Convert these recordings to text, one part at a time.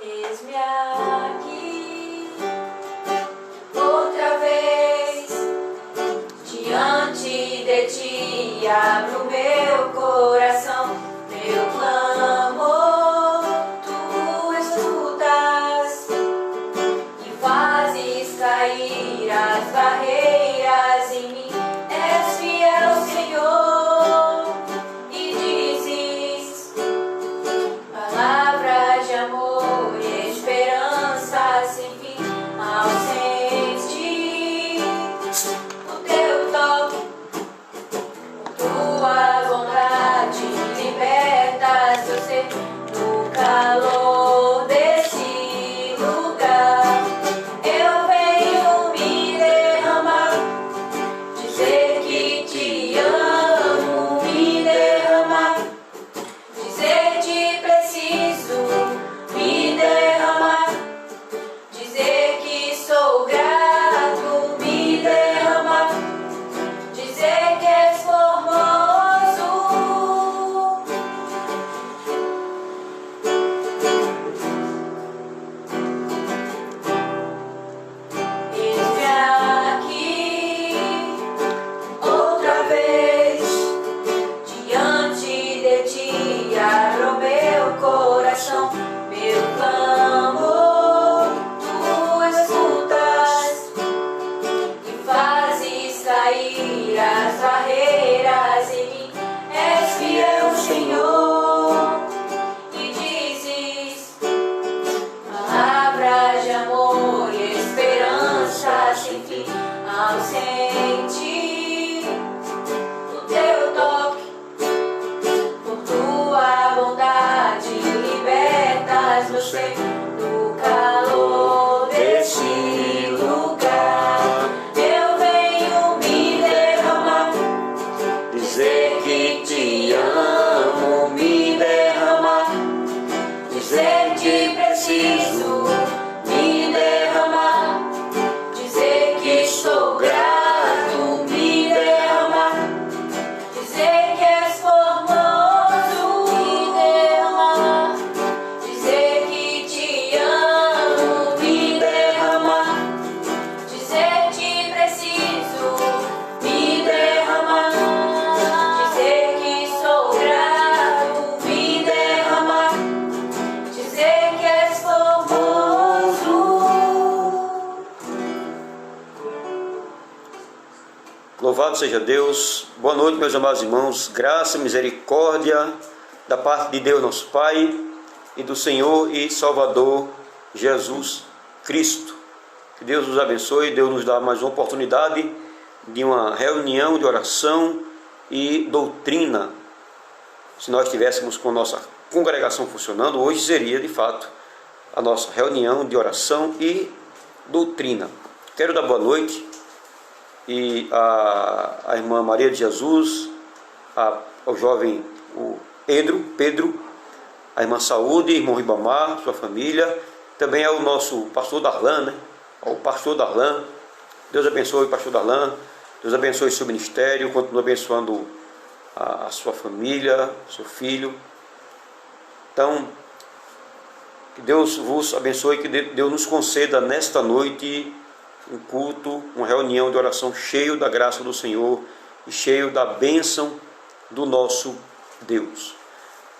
Eis-me aqui, outra vez, diante de ti, abro meu coração, meu clamor, tu escutas e fazes cair as barreiras em mim. És fiel, Senhor, e dizes palavras de amor e esperança sem fim ao sentir o teu toque, tua bondade libertas eu ser no calor desse lugar. Eu venho me derramar, dizer que te amo, me derramar, dizer te preciso, me derramar, dizer que sou grato, me derramar, dizer que és formoso. Eis-me aqui, outra vez, diante de ti, abro meu coração, meu clamor, tu escutas e fazes cair as barreiras em mim. És fiel, Senhor, e dizes palavras de amor e esperança sem fim ao sentir o teu toque, por tua bondade libertas meu ser no calor deste lugar. Eu venho me derramar, dizer que te amo, me derramar, dizer que preciso, me derramar, dizer que sou grato, me derramar, dizer que és formoso, me derramar, dizer que te amo, me derramar, dizer que preciso, me derramar, dizer que sou grato, me derramar, dizer que és formoso. Louvado seja Deus. Boa noite, meus amados irmãos. Graça e misericórdia da parte de Deus nosso Pai e do Senhor e Salvador Jesus Cristo. Que Deus nos abençoe. Deus nos dá mais uma oportunidade de uma reunião de oração e doutrina. Se nós estivéssemos com a nossa congregação funcionando, hoje seria de fato a nossa reunião de oração e doutrina. Quero dar boa noite e a irmã Maria de Jesus, ao jovem Pedro, a irmã Saúde, irmão Ribamar, sua família, também ao nosso pastor Darlan, né? Ao pastor Darlan. Deus abençoe o pastor Darlan, Deus abençoe o seu ministério, continue abençoando a sua família, seu filho. Então, que Deus vos abençoe, que Deus nos conceda nesta noite um culto, uma reunião de oração cheio da graça do Senhor e cheio da bênção do nosso Deus.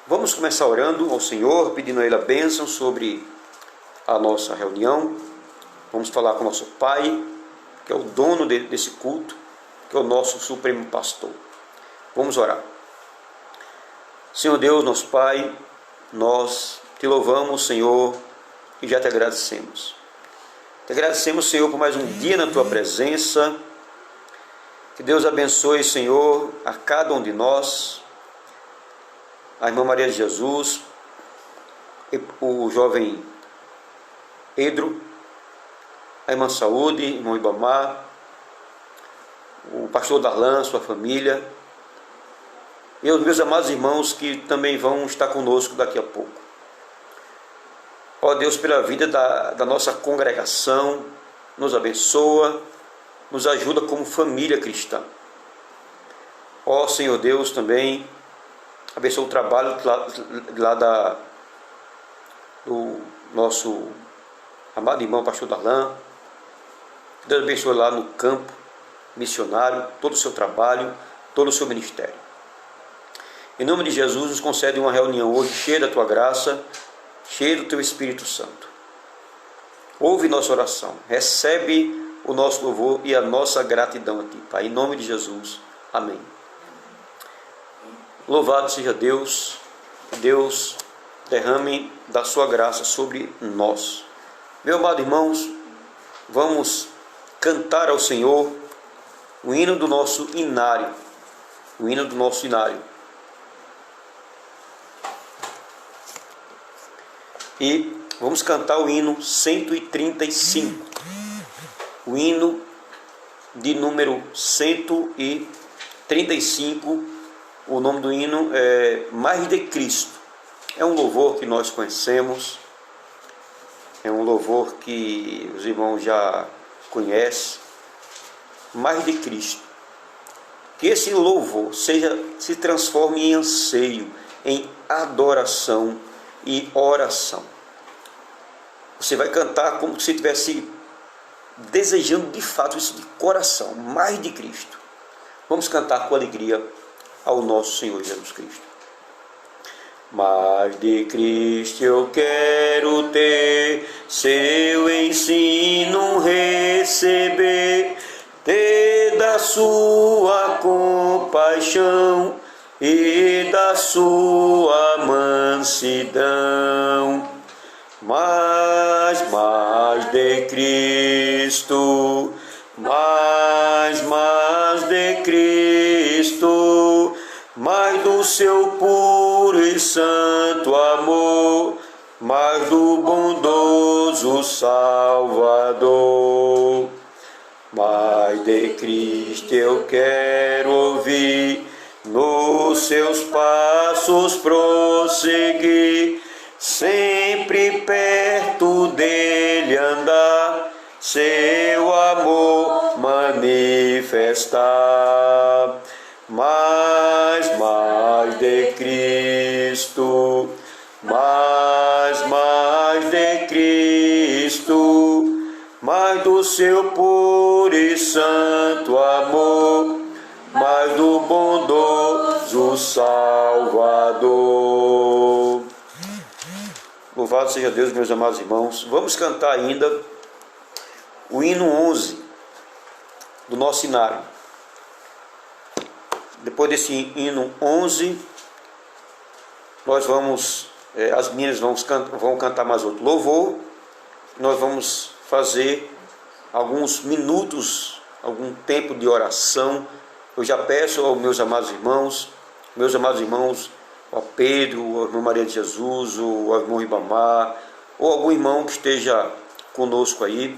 Vamos começar orando ao Senhor, pedindo a Ele a bênção sobre a nossa reunião. Vamos falar com o nosso Pai, que é o dono desse culto, que é o nosso supremo pastor. Vamos orar. Senhor Deus, nosso Pai, nós te louvamos, Senhor, e já te agradecemos. Te agradecemos, Senhor, por mais um dia na Tua presença. Que Deus abençoe, Senhor, a cada um de nós. A irmã Maria de Jesus, o jovem Pedro, a irmã Saúde, irmão Ibamar, o pastor Darlan, sua família, e os meus amados irmãos que também vão estar conosco daqui a pouco. Ó Deus, pela vida da nossa congregação, nos abençoa, nos ajuda como família cristã. Ó Senhor Deus, também abençoa o trabalho lá nosso amado irmão pastor Darlan. Que Deus abençoe lá no campo missionário, todo o seu trabalho, todo o seu ministério. Em nome de Jesus, nos concede uma reunião hoje cheia da tua graça, cheia do teu Espírito Santo. Ouve nossa oração, recebe o nosso louvor e a nossa gratidão a ti, Pai. Em nome de Jesus. Amém. Louvado seja Deus. Deus derrame da sua graça sobre nós. Meus amados irmãos, vamos cantar ao Senhor o hino do nosso inário. O hino do nosso inário. E vamos cantar o hino 135. O hino de número 135. O nome do hino é Mais de Cristo. É um louvor que nós conhecemos. É um louvor que os irmãos já conhecem. Mais de Cristo. Que esse louvor se transforme em anseio, em adoração e oração. Você vai cantar como se estivesse desejando de fato isso de coração, mais de Cristo. Vamos cantar com alegria ao nosso Senhor Jesus Cristo. Mais de Cristo eu quero ter, seu ensino receber, ter da sua compaixão e da sua mansidão. Mais de Cristo, mais de Cristo, mais do seu puro e santo amor, mais do bondoso Salvador. Mais de Cristo eu quero ouvir, nos seus passos prosseguir, sempre perto dele andar, seu amor manifestar. Mais de Cristo, mais de Cristo, mais do seu puro e santo amor, mais do bondoso Salvador. Louvado seja Deus, meus amados irmãos. Vamos cantar ainda o hino 11 do nosso inário. Depois desse hino 11, nós vamos, as meninas vão cantar mais outro louvor. Nós vamos fazer alguns minutos, algum tempo de oração. Eu já peço aos meus amados irmãos, ao Pedro, ao irmão Maria de Jesus, ou ao irmão Ribamar, ou algum irmão que esteja conosco aí,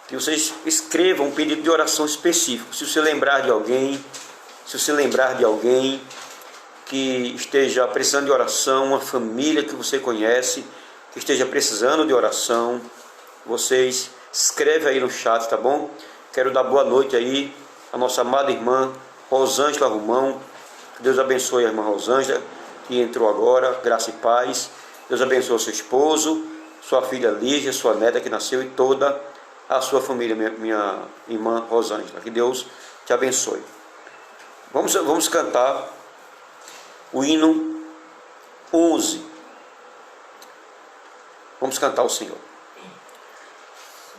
que vocês escrevam um pedido de oração específico. Se você lembrar de alguém, que esteja precisando de oração, uma família que você conhece, que esteja precisando de oração, vocês escrevem aí no chat, tá bom? Quero dar boa noite aí à nossa amada irmã Rosângela Romão. Deus abençoe a irmã Rosângela, que entrou agora, graça e paz. Deus abençoe o seu esposo, sua filha Lígia, sua neta que nasceu e toda a sua família, minha irmã Rosângela. Que Deus te abençoe. Vamos cantar o hino 11. Vamos cantar ao Senhor.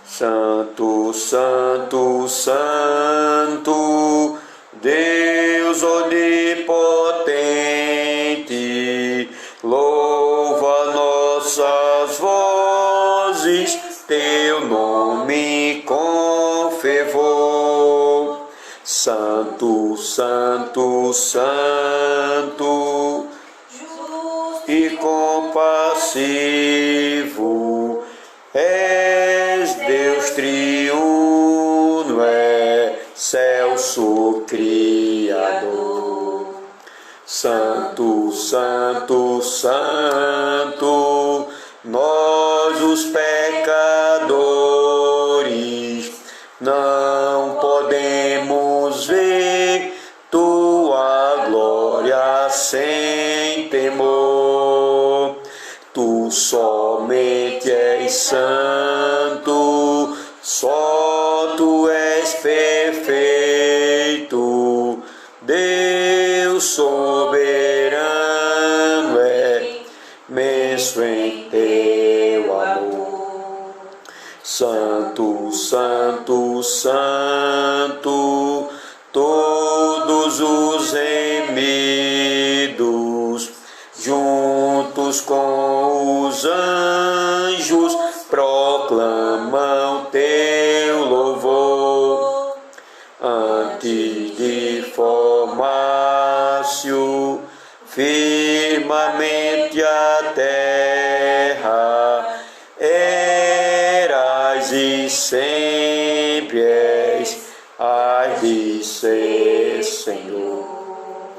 Santo, santo, santo, Deus onipotente, louva nossas vozes, teu nome com fervor. Santo, santo, santo, justo e compassivo, és Deus triuno, excelso Criador. Santo, santo, santo, nós os pecadores não podemos ver tua glória sem temor. Tu somente és santo, só tu és perfeito, Deus soberano é imenso em teu amor. Santo, santo, santo, todos os remidos, juntos com os anjos, proclamam teu louvor. Antes de formar-se firmamente a terra, eras e sempre és, hás de ser, Senhor.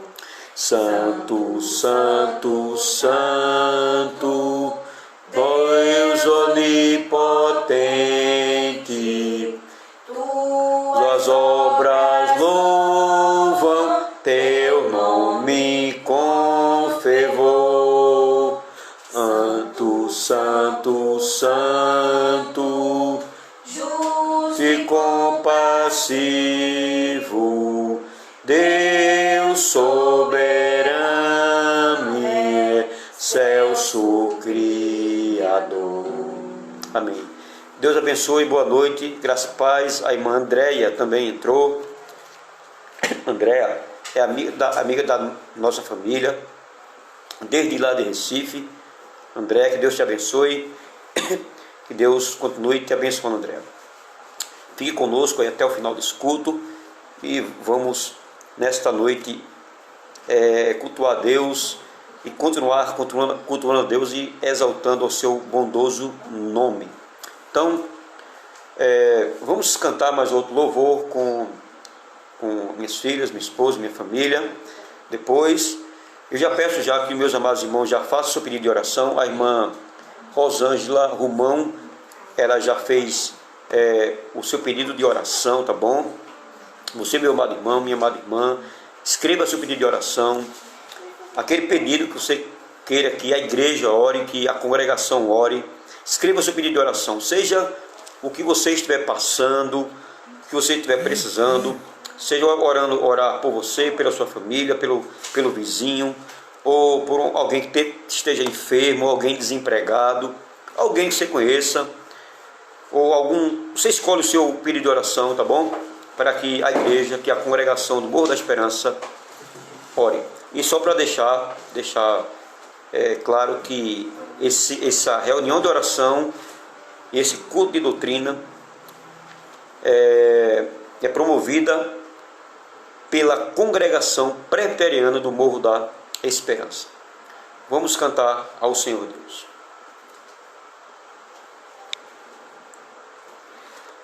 Santo, santo, santo, Deus onipotente, tuas obras louvam teu nome com fervor. Santo, santo, santo, justo e compassivo, Deus soberano e excelso Criador. Amém. Deus abençoe, boa noite, graça e paz. A irmã Andréia também entrou. Andréia é amiga da nossa família, desde lá de Recife. Andréia, que Deus te abençoe, que Deus continue te abençoando, Andréia. Fique conosco aí até o final desse culto e vamos nesta noite cultuar a Deus e continuar cultuando a Deus e exaltando o seu bondoso nome. Então, vamos cantar mais outro louvor com minhas filhas, minha esposa, minha família. Depois, eu já peço já que meus amados irmãos já façam o seu pedido de oração. A irmã Rosângela Romão, ela já fez o seu pedido de oração, tá bom? Você, meu amado irmão, minha amada irmã, escreva seu pedido de oração, aquele pedido que você queira que a igreja ore, que a congregação ore. Escreva seu pedido de oração, seja o que você estiver passando, o que você estiver precisando, seja orar por você, pela sua família, pelo vizinho, ou por alguém que esteja enfermo, alguém desempregado, alguém que você conheça, ou você escolhe o seu pedido de oração, tá bom? Para que a igreja, que a congregação do Morro da Esperança ore. E só para deixar claro que essa reunião de oração e esse culto de doutrina é promovida pela congregação presbiteriana do Morro da Esperança. Vamos cantar ao Senhor Deus.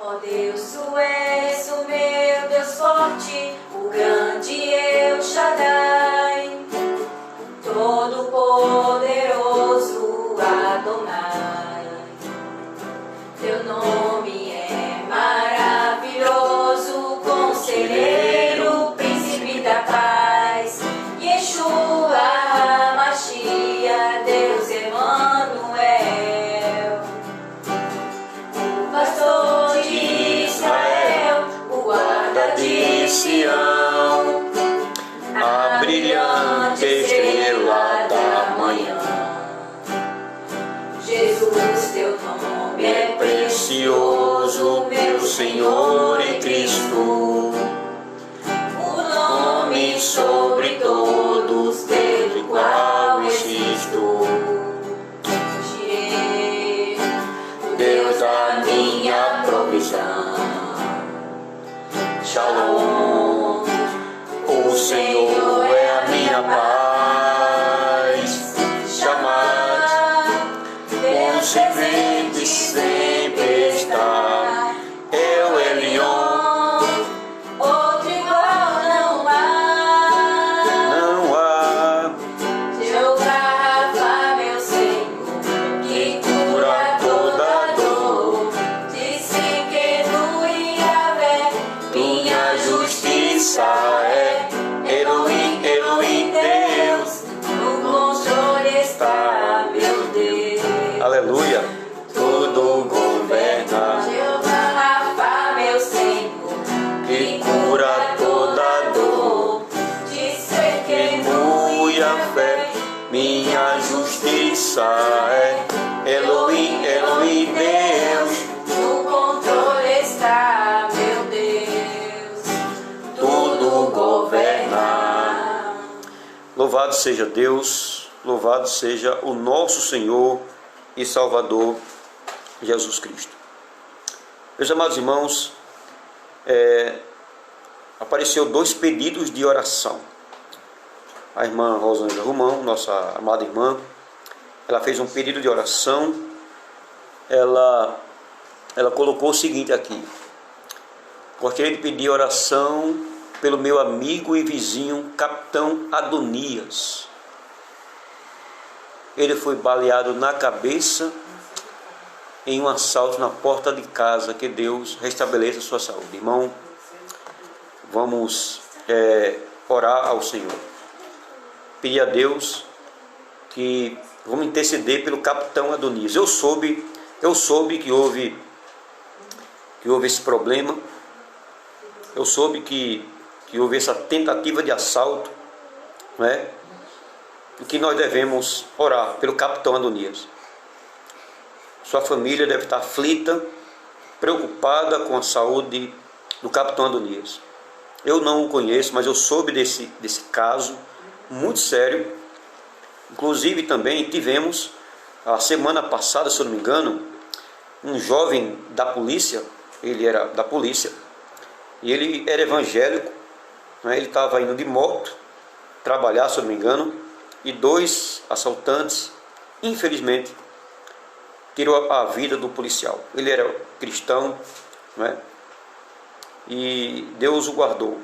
Ó Deus, tu és o meu Deus forte, o grande El Shaddai, todo-poderoso Adonai. Teu nome é maravilhoso, conselheiro, príncipe da paz, Yeshua HaMashiach, Deus Emanuel, pastor de Israel, o guarda de Sião, a brilhante estrela da manhã. Jesus, teu nome é precioso, meu Senhor e Cristo, o nome sobre todos, pelo qual existo. Jireh, o Deus da minha provisão. Shalom, o Senhor é a minha paz. Chamar, Deus presente sempre está. Eu, Elion, outro igual não há. Não há Jeová Rafa, meu Senhor, que cura toda dor. Disse que tu Yahvé, minha justiça é. Elohim, Elohim, Deus, no controle está, meu Deus. aleluia. Tudo minha justiça é. Elohim, Elohim, Deus, no controle está, meu Deus, tudo governa. Louvado seja Deus, louvado seja o nosso Senhor e Salvador Jesus Cristo. Meus amados irmãos, apareceu 2 pedidos de oração. A irmã Rosângela Romão, nossa amada irmã, ela fez um pedido de oração. Ela colocou o seguinte aqui: gostaria de pedir oração pelo meu amigo e vizinho Capitão Adonias. Ele foi baleado na cabeça em um assalto na porta de casa. Que Deus restabeleça a sua saúde. Irmão, vamos orar ao Senhor, pedir a Deus que vamos interceder pelo Capitão Adonias. Eu soube que houve esse problema. Eu soube que houve essa tentativa de assalto, não é? E que nós devemos orar pelo Capitão Adonias. Sua família deve estar aflita, preocupada com a saúde do Capitão Adonias. Eu não o conheço, mas eu soube desse caso muito sério. Inclusive também tivemos, a semana passada, se eu não me engano, um jovem da polícia. Ele era da polícia e ele era evangélico, né? Ele estava indo de moto trabalhar, se eu não me engano, e 2 assaltantes, infelizmente, tirou a vida do policial. Ele era cristão, né? E Deus o guardou.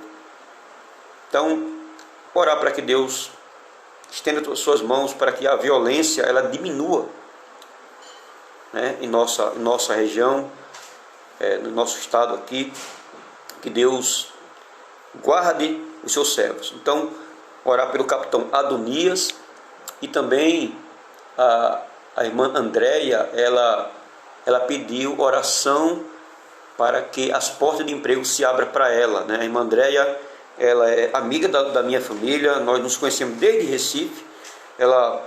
Então, orar para que Deus estenda as suas mãos para que a violência ela diminua, né, em nossa região, no nosso estado aqui. Que Deus guarde os seus servos. Então, orar pelo Capitão Adonias. E também a irmã Andréia, ela pediu oração para que as portas de emprego se abram para ela, né? A irmã Andréia, ela é amiga da minha família. Nós nos conhecemos desde Recife. Ela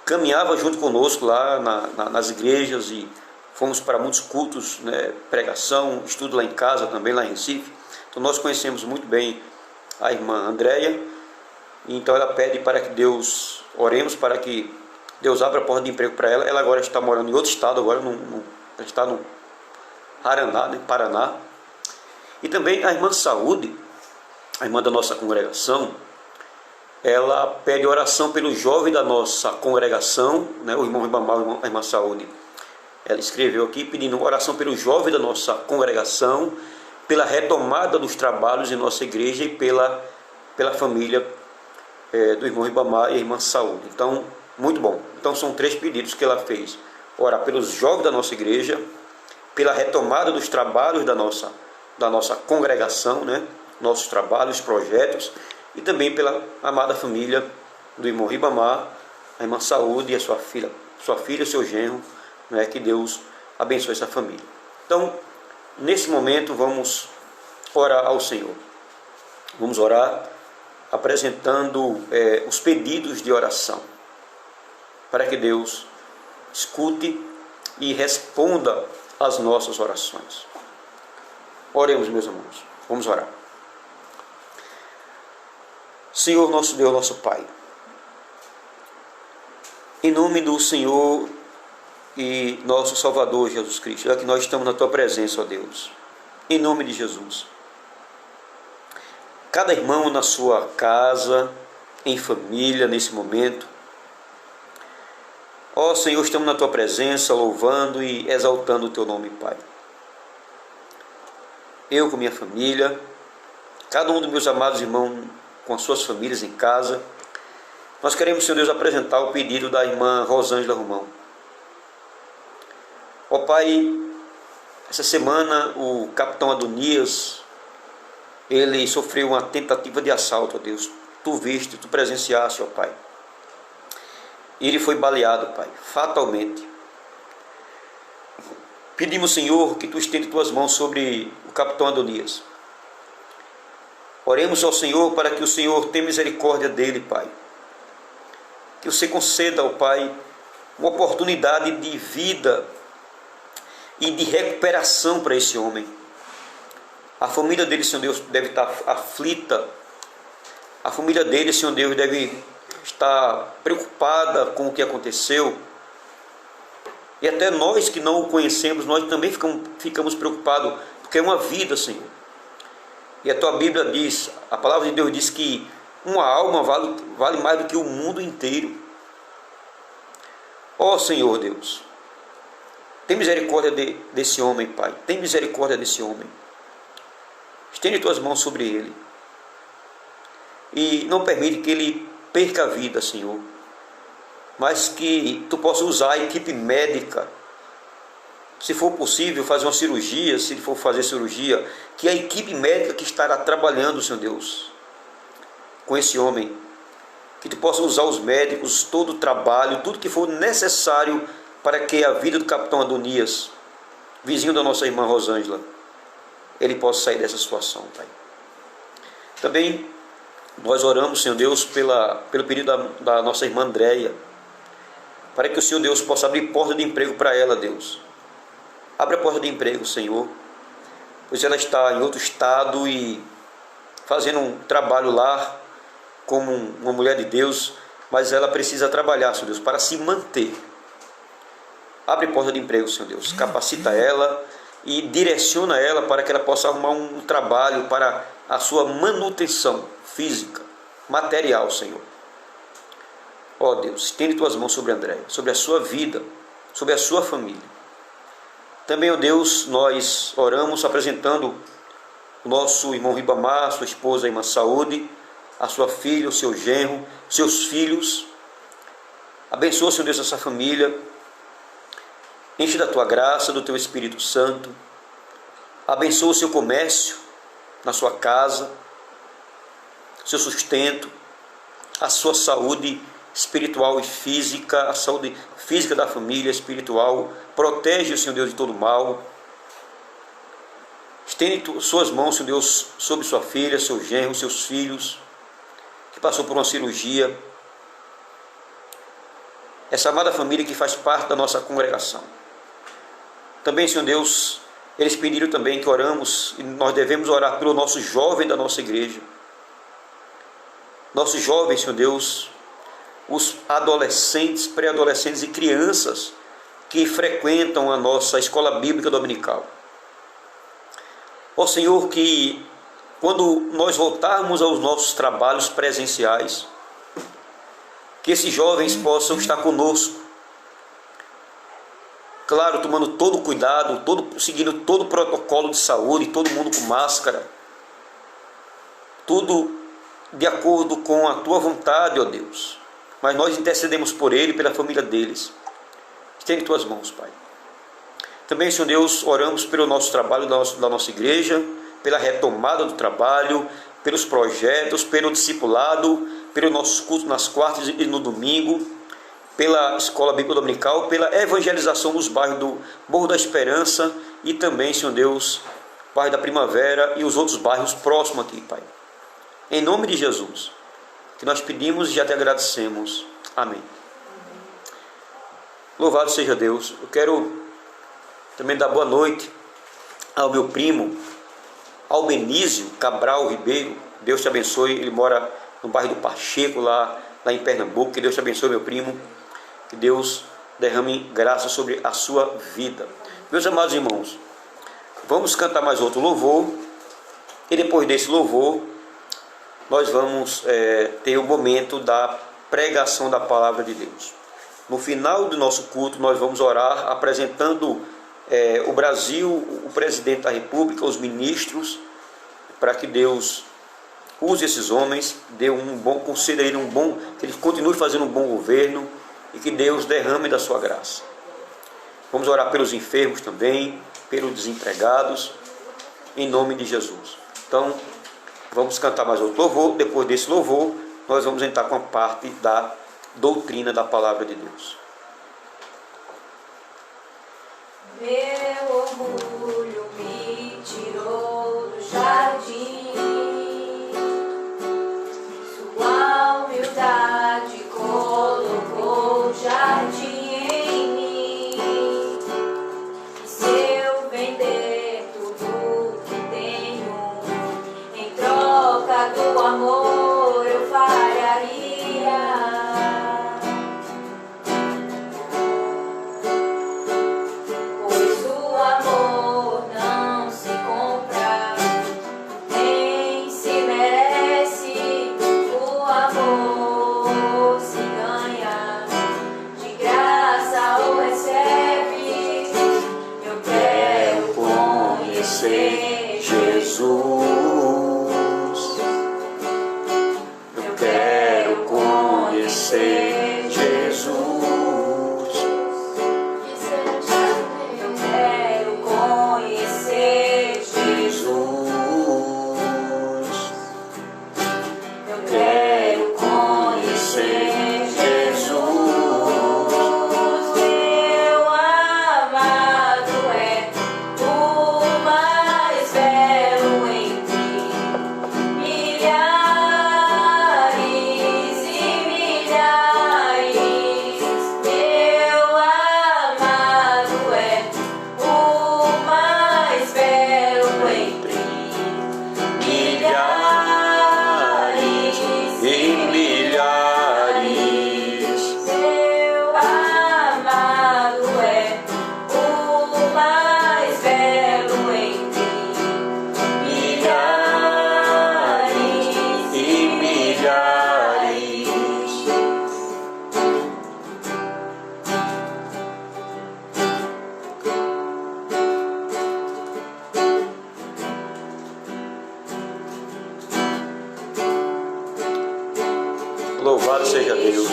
caminhava junto conosco lá nas igrejas e fomos para muitos cultos, né, pregação, estudo lá em casa também, lá em Recife. Então nós conhecemos muito bem a irmã Andréia. Então ela pede para que Deus, oremos para que Deus abra a porta de emprego para ela. Ela agora está morando em outro estado, agora ela está no Paraná, né, Paraná. E também a irmã Saúde, a irmã da nossa congregação, ela pede oração pelo jovem da nossa congregação, né, o irmão Ribamar, a irmã Saúde. Ela escreveu aqui pedindo oração pelo jovem da nossa congregação, pela retomada dos trabalhos em nossa igreja e pela família do irmão Ribamar e a irmã Saúde. Então, muito bom. Então são 3 pedidos que ela fez: orar pelos jovens da nossa igreja, pela retomada dos trabalhos da nossa congregação, né? Nossos trabalhos, projetos, e também pela amada família do irmão Ribamar, a irmã Saúde e a sua filha e seu genro, né? Que Deus abençoe essa família. Então, nesse momento, vamos orar ao Senhor. Vamos orar apresentando os pedidos de oração, para que Deus escute e responda às nossas orações. Oremos, meus irmãos. Vamos orar. Senhor, nosso Deus, nosso Pai, em nome do Senhor e nosso Salvador Jesus Cristo, é que nós estamos na Tua presença, ó Deus, em nome de Jesus. Cada irmão na sua casa, em família, nesse momento, ó Senhor, estamos na Tua presença, louvando e exaltando o Teu nome, Pai. Eu com minha família, cada um dos meus amados irmãos com as suas famílias em casa, nós queremos, Senhor Deus, apresentar o pedido da irmã Rosângela Romão. Ó Pai, essa semana o Capitão Adonias, ele sofreu uma tentativa de assalto, ó Deus. Tu viste, tu presenciaste, ó Pai. E ele foi baleado, Pai, fatalmente. Pedimos, Senhor, que Tu estende Tuas mãos sobre o Capitão Adonias. Oremos ao Senhor para que o Senhor tenha misericórdia dele, Pai. que você conceda, ó Pai, uma oportunidade de vida e de recuperação para esse homem. A família dele, Senhor Deus, deve estar aflita. A família dele, Senhor Deus, deve estar preocupada com o que aconteceu. E até nós que não o conhecemos, nós também ficamos preocupados, porque é uma vida, Senhor. E a tua Bíblia diz, a palavra de Deus diz que uma alma vale mais do que o mundo inteiro. Ó Senhor Deus, tem misericórdia desse homem, Pai. Tem misericórdia desse homem. Estende tuas mãos sobre ele. E não permite que ele perca a vida, Senhor. Mas que tu possa usar a equipe médica. Se for possível fazer uma cirurgia, se for fazer cirurgia, que a equipe médica que estará trabalhando, Senhor Deus, com esse homem, que tu possa usar os médicos, todo o trabalho, tudo que for necessário para que a vida do capitão Adonias, vizinho da nossa irmã Rosângela, ele possa sair dessa situação, Pai. Também nós oramos, Senhor Deus, pelo pedido da nossa irmã Andréia, para que o Senhor Deus possa abrir porta de emprego para ela, Deus. Abre a porta de emprego, Senhor, pois ela está em outro estado e fazendo um trabalho lá como uma mulher de Deus, mas ela precisa trabalhar, Senhor Deus, para se manter. Abre porta de emprego, Senhor Deus, capacita ela e direciona ela para que ela possa arrumar um trabalho para a sua manutenção física, material, Senhor. Ó Deus, estende tuas mãos sobre Andréia, sobre a sua vida, sobre a sua família. Também, ó Deus, nós oramos apresentando o nosso irmão Ribamar, sua esposa, a irmã Saúde, a sua filha, o seu genro, seus filhos. Abençoa, Senhor Deus, essa família. Enche da tua graça, do teu Espírito Santo. Abençoa o seu comércio na sua casa, seu sustento, a sua saúde espiritual e física, a saúde física da família, espiritual. Protege, Senhor Deus, de todo mal. Estende suas mãos, Senhor Deus, sobre sua filha, seu genro, seus filhos, que passou por uma cirurgia. Essa amada família que faz parte da nossa congregação. Também, Senhor Deus, eles pediram também que oramos, e nós devemos orar pelo nosso jovem da nossa igreja. Nossos jovens, Senhor Deus, os adolescentes, pré-adolescentes e crianças que frequentam a nossa escola bíblica dominical. Ó Senhor, que quando nós voltarmos aos nossos trabalhos presenciais, que esses jovens possam estar conosco, claro, tomando todo o cuidado, seguindo todo o protocolo de saúde, todo mundo com máscara, tudo de acordo com a tua vontade, ó Deus. Mas nós intercedemos por ele e pela família deles. Estende tuas mãos, Pai. Também, Senhor Deus, oramos pelo nosso trabalho da nossa igreja, pela retomada do trabalho, pelos projetos, pelo discipulado, pelo nosso culto nas quartas e no domingo, pela escola bíblica dominical, pela evangelização dos bairros do Morro da Esperança e também, Senhor Deus, bairro da Primavera e os outros bairros próximos aqui, Pai. Em nome de Jesus, que nós pedimos e já te agradecemos. Amém. Louvado seja Deus. Eu quero também dar boa noite ao meu primo Albenísio Cabral Ribeiro. Deus te abençoe. Ele mora no bairro do Pacheco, lá em Pernambuco. Que Deus te abençoe, meu primo. Que Deus derrame graça sobre a sua vida. Meus amados irmãos, vamos cantar mais outro louvor. E depois desse louvor, nós vamos ter o momento da pregação da palavra de Deus. No final do nosso culto, nós vamos orar apresentando o Brasil, o presidente da República, os ministros, para que Deus use esses homens, conceda a ele que ele continue fazendo um bom governo e que Deus derrame da sua graça. Vamos orar pelos enfermos também, pelos desempregados, em nome de Jesus. Então, vamos cantar mais outro louvor. Depois desse louvor, nós vamos entrar com a parte da doutrina da palavra de Deus. Meu orgulho me tirou do jardim, sua humildade colocou conhecer Jesus. Eu quero conhecer Jesus. Eu quero conhecer Jesus. Eu quero conhecer Jesus. Meu amado é o mais belo entre milhares e milhares. Meu amado é o mais belo entre milhares E milhares. Meu amado é o mais belo entre milhares E milhares. Louvado seja Deus.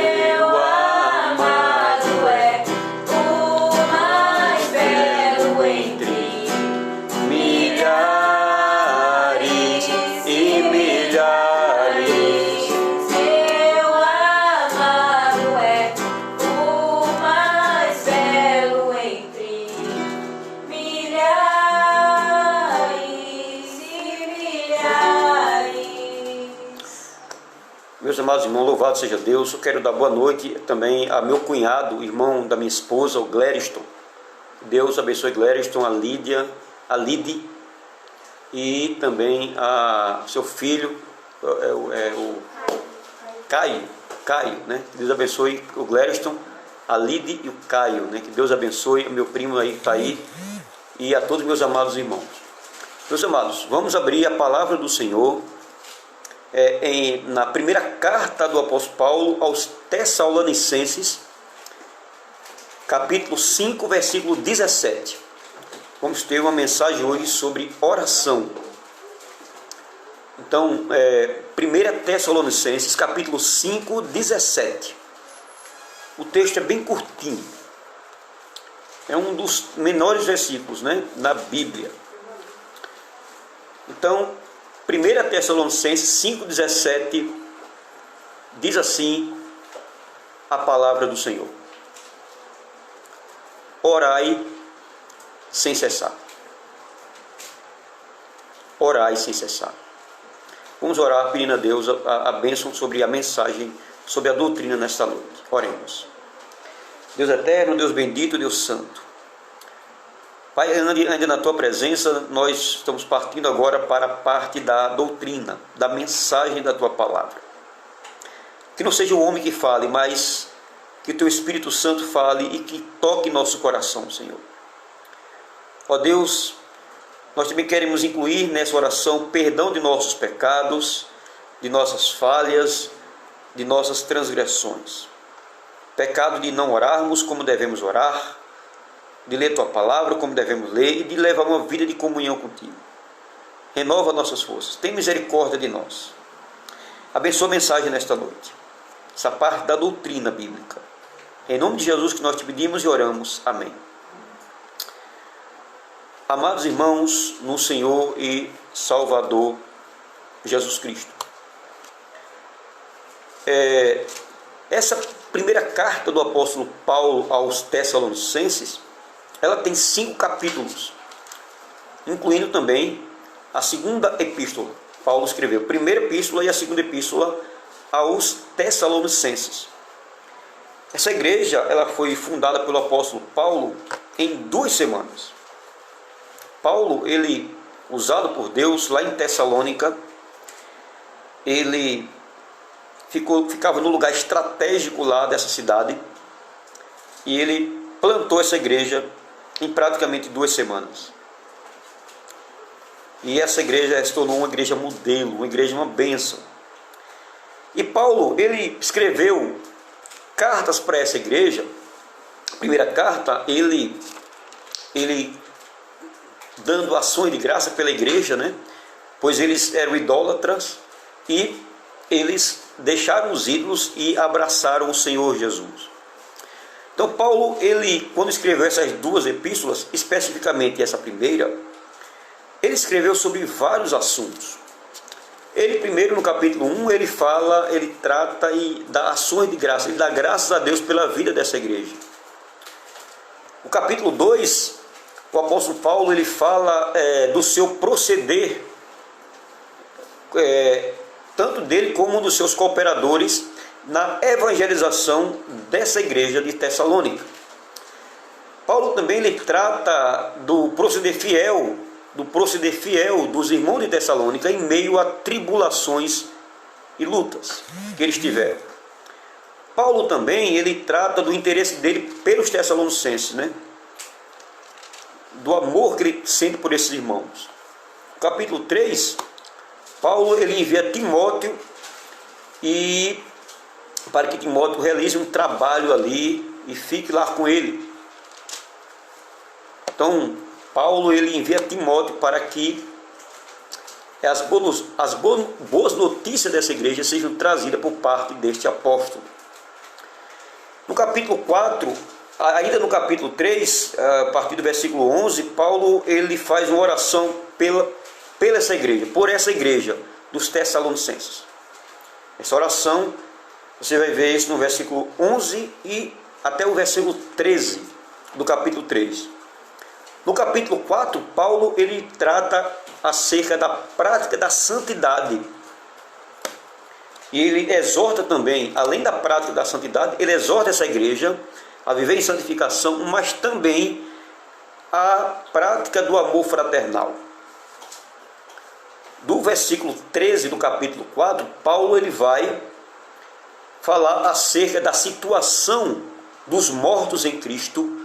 Meu amado é o mais belo entre Milhares e milhares. Meu amado é o mais belo entre milhares e milhares. Meus amados irmãos, louvado seja Deus. Eu quero dar boa noite também a meu cunhado, irmão da minha esposa, o Glériston. Deus abençoe Glériston, a Lídia, a Lide, e também a seu filho, o Caio, né? Que Deus abençoe o Glériston, a Lide e o Caio, né? Que Deus abençoe o meu primo aí que está aí, e a todos meus amados irmãos. Meus amados, vamos abrir a palavra do Senhor na primeira carta do apóstolo Paulo aos Tessalonicenses, capítulo 5, versículo 17. Vamos ter uma mensagem hoje sobre oração. Então, 1 Tessalonicenses, capítulo 5, 17. O texto é bem curtinho. É um dos menores versículos, né, na Bíblia. Então, 1 Tessalonicenses 5,17 diz assim a palavra do Senhor: orai sem cessar. Orai sem cessar. Vamos orar pedindo a Deus a bênção sobre a mensagem, sobre a doutrina nesta noite. Oremos. Deus eterno, Deus bendito, Deus santo. Pai, ainda na Tua presença, nós estamos partindo agora para a parte da doutrina, da mensagem da Tua palavra. Que não seja o homem que fale, mas que o Teu Espírito Santo fale e que toque nosso coração, Senhor. Ó Deus, nós também queremos incluir nessa oração perdão de nossos pecados, de nossas falhas, de nossas transgressões. Pecado de não orarmos como devemos orar, de ler Tua palavra como devemos ler e de levar uma vida de comunhão contigo. Renova nossas forças, tem misericórdia de nós. Abençoa a mensagem nesta noite, essa parte da doutrina bíblica. Em nome de Jesus que nós te pedimos e oramos. Amém. Amados irmãos no Senhor e Salvador Jesus Cristo, essa primeira carta do apóstolo Paulo aos Tessalonicenses, ela tem 5 capítulos, incluindo também a segunda epístola. Paulo escreveu a primeira epístola e a segunda epístola aos Tessalonicenses. Essa igreja ela foi fundada pelo apóstolo Paulo em 2 semanas. Paulo, ele, usado por Deus lá em Tessalônica, ele ficava no lugar estratégico lá dessa cidade, e ele plantou essa igreja em praticamente 2 semanas. E essa igreja se tornou uma igreja modelo, uma igreja, uma bênção. E Paulo, ele escreveu cartas para essa igreja. A primeira carta, ele dando ações de graça pela igreja, né? Pois eles eram idólatras e eles deixaram os ídolos e abraçaram o Senhor Jesus. Então Paulo, ele, quando escreveu essas 2 epístolas, especificamente essa primeira, ele escreveu sobre vários assuntos. Ele primeiro, no capítulo 1, ele trata e dá ações de graça, ele dá graças a Deus pela vida dessa igreja. No capítulo 2, o apóstolo Paulo, ele fala do seu proceder, tanto dele como dos seus cooperadores, na evangelização dessa igreja de Tessalônica. Paulo também ele trata do proceder fiel dos irmãos de Tessalônica em meio a tribulações e lutas que eles tiveram. Paulo também ele trata do interesse dele pelos Tessalonicenses, né? Do amor que ele sente por esses irmãos. No capítulo 3, Paulo ele envia Timóteo para que Timóteo realize um trabalho ali e fique lá com ele. Então, Paulo ele envia Timóteo para que as boas notícias dessa igreja sejam trazidas por parte deste apóstolo. No capítulo 4, ainda no capítulo 3, a partir do versículo 11, Paulo ele faz uma oração por essa igreja dos Tessalonicenses. Essa oração, você vai ver isso no versículo 11 e até o versículo 13 do capítulo 3. No capítulo 4, Paulo ele trata acerca da prática da santidade. E ele exorta também, além da prática da santidade, ele exorta essa igreja a viver em santificação, mas também a prática do amor fraternal. Do versículo 13 do capítulo 4, Paulo ele vai falar acerca da situação dos mortos em Cristo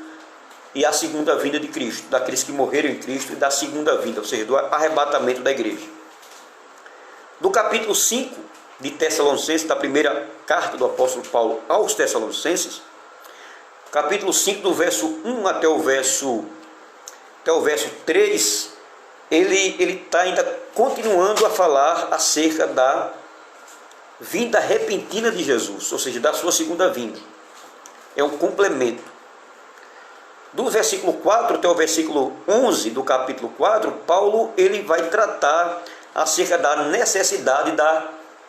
e a segunda vinda de Cristo, daqueles que morreram em Cristo e da segunda vinda, ou seja, do arrebatamento da igreja. Do capítulo 5 de Tessalonicenses, da primeira carta do apóstolo Paulo aos Tessalonicenses, capítulo 5, do verso 1 até o verso 3, ele está ainda continuando a falar acerca da vinda repentina de Jesus, ou seja, da sua segunda vinda. É um complemento. Do versículo 4 até o versículo 11 do capítulo 4, Paulo ele vai tratar acerca da necessidade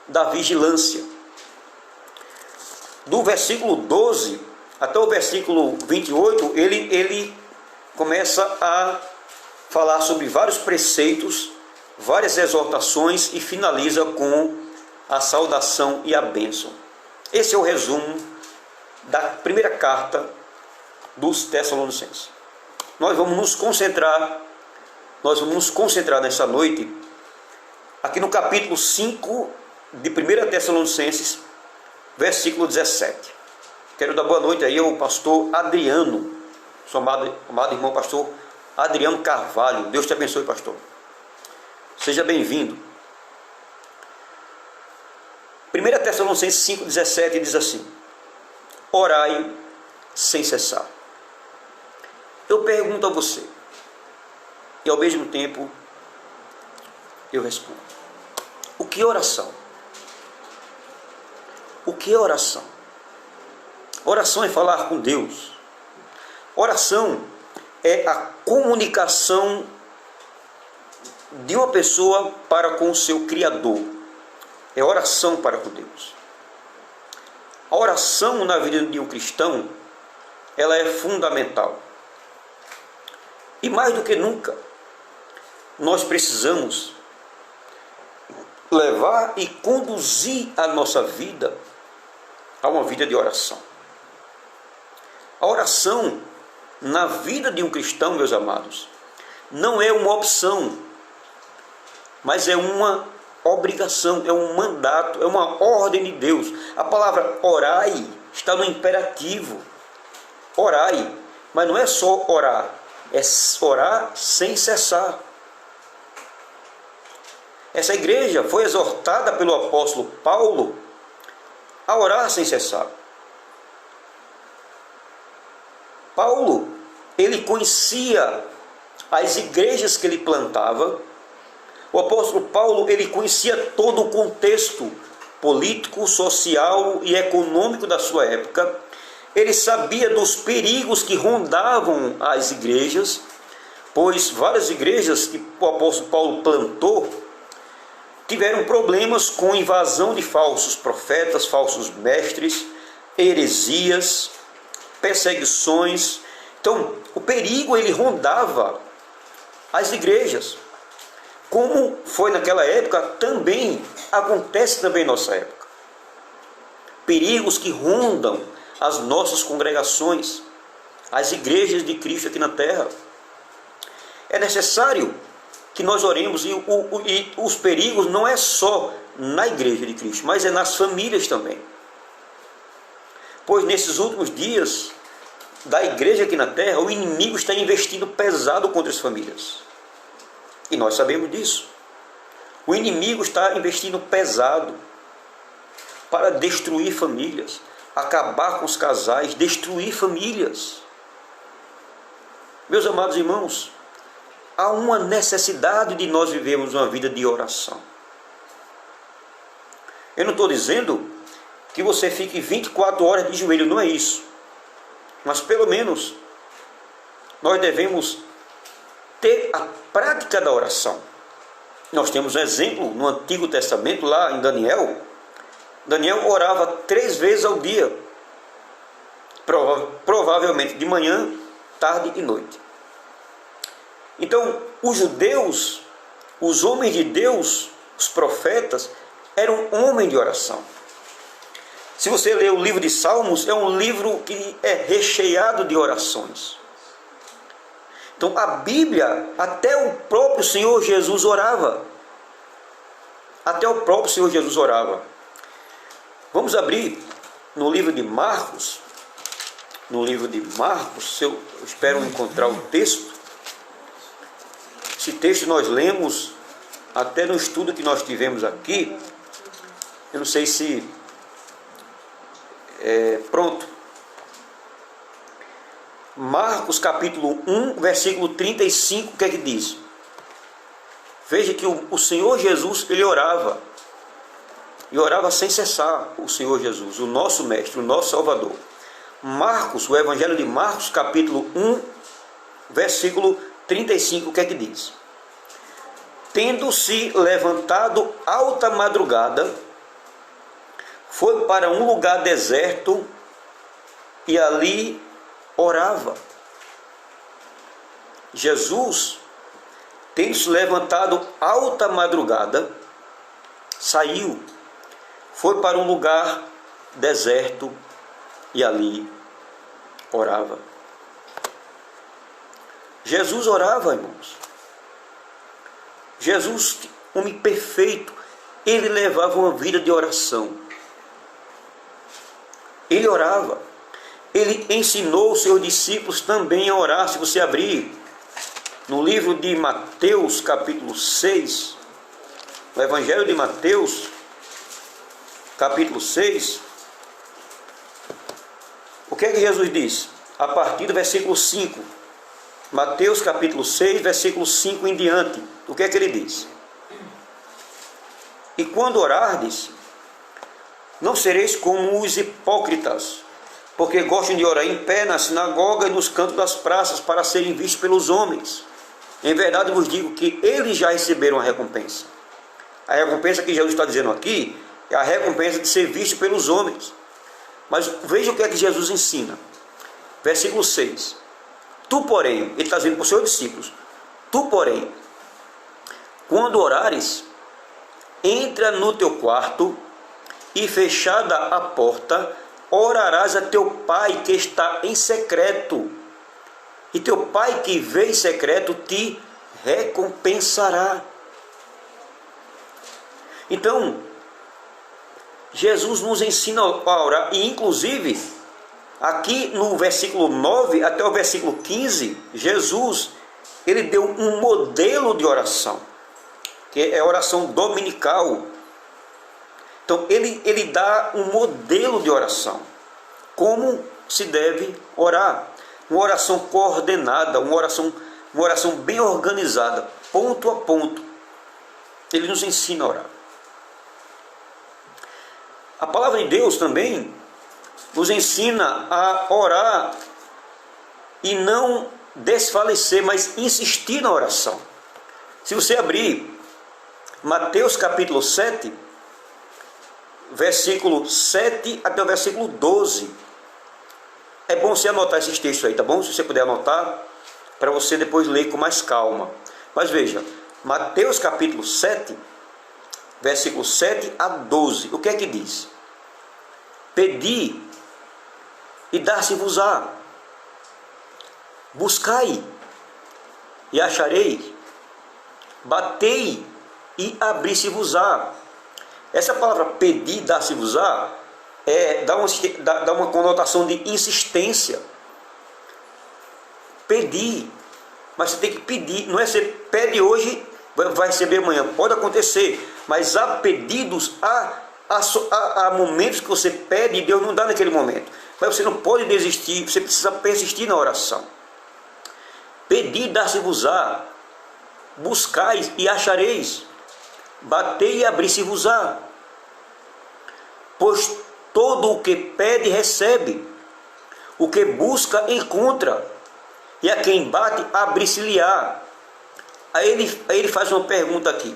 da vigilância. Do versículo 12 até o versículo 28, ele começa a falar sobre vários preceitos, várias exortações e finaliza com a saudação e a bênção. Esse é o resumo da primeira carta dos Tessalonicenses. Nós vamos nos concentrar nessa noite aqui no capítulo 5 de 1 Tessalonicenses, versículo 17. Quero dar boa noite aí ao pastor Adriano, seu amado irmão pastor Adriano Carvalho. Deus te abençoe, pastor. Seja bem-vindo. 1 Tessalonicenses 5,17 diz assim: orai sem cessar. Eu pergunto a você, e ao mesmo tempo eu respondo: o que é oração? O que é oração? Oração é falar com Deus. Oração é a comunicação de uma pessoa para com o seu Criador. É oração para com Deus. A oração na vida de um cristão, ela é fundamental. E mais do que nunca, nós precisamos levar e conduzir a nossa vida a uma vida de oração. A oração na vida de um cristão, meus amados, não é uma opção, mas é uma obrigação, é um mandato, é uma ordem de Deus. A palavra orai está no imperativo. Orai, mas não é só orar, é orar sem cessar. Essa igreja foi exortada pelo apóstolo Paulo a orar sem cessar. Paulo, ele conhecia as igrejas que ele plantava. O apóstolo Paulo, ele conhecia todo o contexto político, social e econômico da sua época. Ele sabia dos perigos que rondavam as igrejas, pois várias igrejas que o apóstolo Paulo plantou tiveram problemas com invasão de falsos profetas, falsos mestres, heresias, perseguições. Então, o perigo ele rondava as igrejas. Como foi naquela época, também acontece também em nossa época. Perigos que rondam as nossas congregações, as igrejas de Cristo aqui na terra. É necessário que nós oremos, e os perigos não é só na igreja de Cristo, mas é nas famílias também. Pois nesses últimos dias da igreja aqui na terra, o inimigo está investindo pesado contra as famílias. E nós sabemos disso. O inimigo está investindo pesado para destruir famílias, acabar com os casais, destruir famílias. Meus amados irmãos, há uma necessidade de nós vivermos uma vida de oração. Eu não estou dizendo que você fique 24 horas de joelho, não é isso. Mas pelo menos nós devemos ter a prática da oração. Nós temos um exemplo no Antigo Testamento, lá em Daniel. Daniel orava 3 vezes ao dia, provavelmente de manhã, tarde e noite. Então, os judeus, os homens de Deus, os profetas, eram homens de oração. Se você ler o livro de Salmos, é um livro que é recheado de orações. Então, a Bíblia, até o próprio Senhor Jesus orava. Até o próprio Senhor Jesus orava. Vamos abrir no livro de Marcos. No livro de Marcos, eu espero encontrar o texto. Esse texto nós lemos até no estudo que nós tivemos aqui. Eu não sei se... pronto. Marcos capítulo 1, versículo 35, o que é que diz? Veja que o Senhor Jesus, ele orava. E orava sem cessar, o Senhor Jesus, o nosso Mestre, o nosso Salvador. Marcos, o Evangelho de Marcos, capítulo 1, versículo 35, o que é que diz? Tendo-se levantado alta madrugada, foi para um lugar deserto e ali orava. Jesus, tendo-se levantado alta madrugada, saiu, foi para um lugar deserto e ali orava. Jesus orava, irmãos. Jesus, homem perfeito, ele levava uma vida de oração. Ele orava. Ele ensinou os seus discípulos também a orar. Se você abrir no livro de Mateus, capítulo 6, o Evangelho de Mateus, capítulo 6, o que é que Jesus diz? A partir do versículo 5. Mateus, capítulo 6, versículo 5 em diante. O que é que ele diz? E quando orardes, não sereis como os hipócritas, porque gostam de orar em pé na sinagoga e nos cantos das praças, para serem vistos pelos homens. Em verdade vos digo que eles já receberam a recompensa. A recompensa que Jesus está dizendo aqui é a recompensa de ser visto pelos homens. Mas veja o que é que Jesus ensina. Versículo 6. Tu, porém, ele está dizendo para os seus discípulos, tu, porém, quando orares, entra no teu quarto e, fechada a porta, orarás a teu pai que está em secreto, e teu pai que vê em secreto te recompensará. Então, Jesus nos ensina a orar, e inclusive, aqui no versículo 9 até o versículo 15, Jesus, ele deu um modelo de oração, que é a oração dominical. Então, ele dá um modelo de oração, como se deve orar. Uma oração coordenada, uma oração bem organizada, ponto a ponto. Ele nos ensina a orar. A palavra de Deus também nos ensina a orar e não desfalecer, mas insistir na oração. Se você abrir Mateus capítulo 7, versículo 7 até o versículo 12, é bom você anotar esses textos aí, tá bom? Se você puder anotar, para você depois ler com mais calma. Mas veja, Mateus capítulo 7, versículo 7 a 12, o que é que diz? Pedi e dar-se-vos-á, buscai e achareis, batei e abri-se-vos-á. Essa palavra pedir e dar-se-vos-á dá uma conotação de insistência. Pedir, mas você tem que pedir, não é você pede hoje, vai receber amanhã, pode acontecer, mas há pedidos, há momentos que você pede e Deus não dá naquele momento, mas você não pode desistir, você precisa persistir na oração. Pedi e dar-se-vos-á, buscais e achareis, batei e abri-se-vos-á, pois todo o que pede recebe, o que busca encontra, e a quem bate abrir-se-lhe-á. Aí ele faz uma pergunta aqui: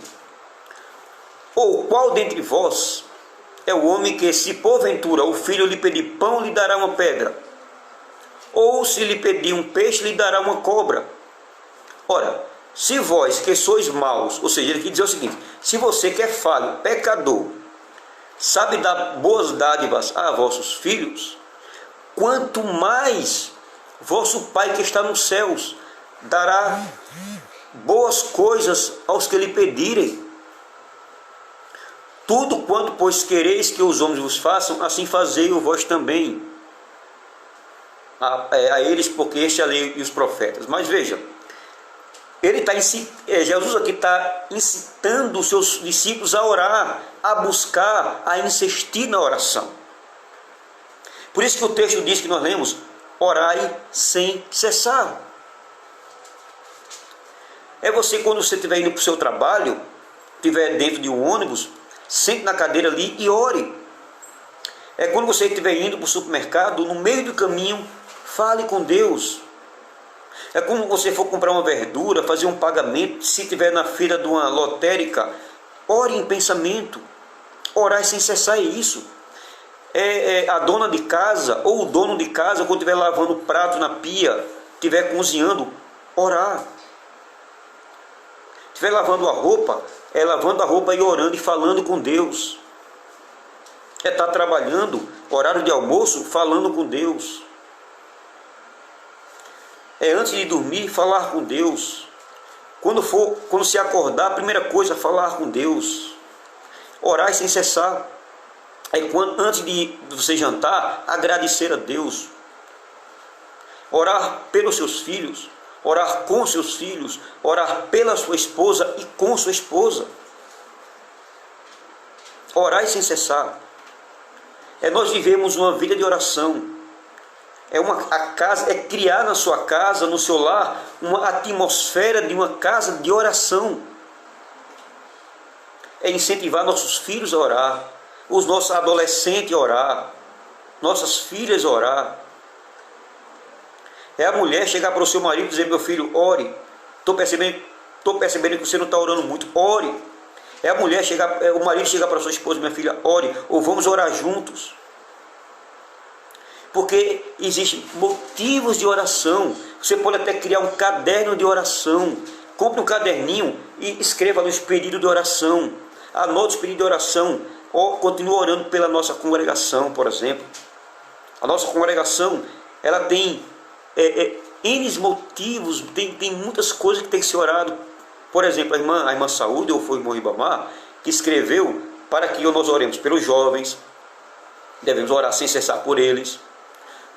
ou qual dentre vós é o homem que, se porventura o filho lhe pedir pão, lhe dará uma pedra? Ou se lhe pedir um peixe, lhe dará uma cobra? Ora, se vós que sois maus, ou seja, ele quer dizer o seguinte: se você que é falho, pecador, sabe dar boas dádivas a vossos filhos, quanto mais vosso Pai que está nos céus dará boas coisas aos que lhe pedirem. Tudo quanto, pois, quereis que os homens vos façam, assim fazei-o vós também a eles, porque este é a lei e os profetas. Mas veja, Jesus aqui está incitando os seus discípulos a orar, a buscar, a insistir na oração. Por isso que o texto diz que nós lemos: orai sem cessar. É você, quando você estiver indo para o seu trabalho, estiver dentro de um ônibus, sente na cadeira ali e ore. É quando você estiver indo para o supermercado, no meio do caminho, fale com Deus. É como você for comprar uma verdura, fazer um pagamento, se estiver na fila de uma lotérica, ore em pensamento. Orar sem cessar é isso. A dona de casa ou o dono de casa, quando estiver lavando o prato na pia, estiver cozinhando, orar. Estiver lavando a roupa, lavando a roupa e orando e falando com Deus. Estar trabalhando, horário de almoço, falando com Deus. Antes de dormir, falar com Deus. Quando se acordar, a primeira coisa, falar com Deus. Orar sem cessar. Antes de você jantar, agradecer a Deus. Orar pelos seus filhos. Orar com seus filhos. Orar pela sua esposa e com sua esposa. Orar sem cessar. Nós vivemos uma vida de oração. Criar na sua casa, no seu lar, uma atmosfera de uma casa de oração. Incentivar nossos filhos a orar, os nossos adolescentes a orar, nossas filhas a orar. A mulher chegar para o seu marido e dizer: meu filho, ore. Estou percebendo que você não está orando muito, ore. O marido chegar para a sua esposa: minha filha, ore, ou vamos orar juntos. Porque existem motivos de oração. Você pode até criar um caderno de oração. Compre um caderninho e escreva nos pedidos de oração. Anote os pedidos de oração. Continue orando pela nossa congregação, por exemplo. A nossa congregação, ela tem N motivos, tem muitas coisas que tem que ser orado. Por exemplo, a irmã Saúde, ou foi o irmão Ribamar, que escreveu para que nós oremos pelos jovens, devemos orar sem cessar por eles,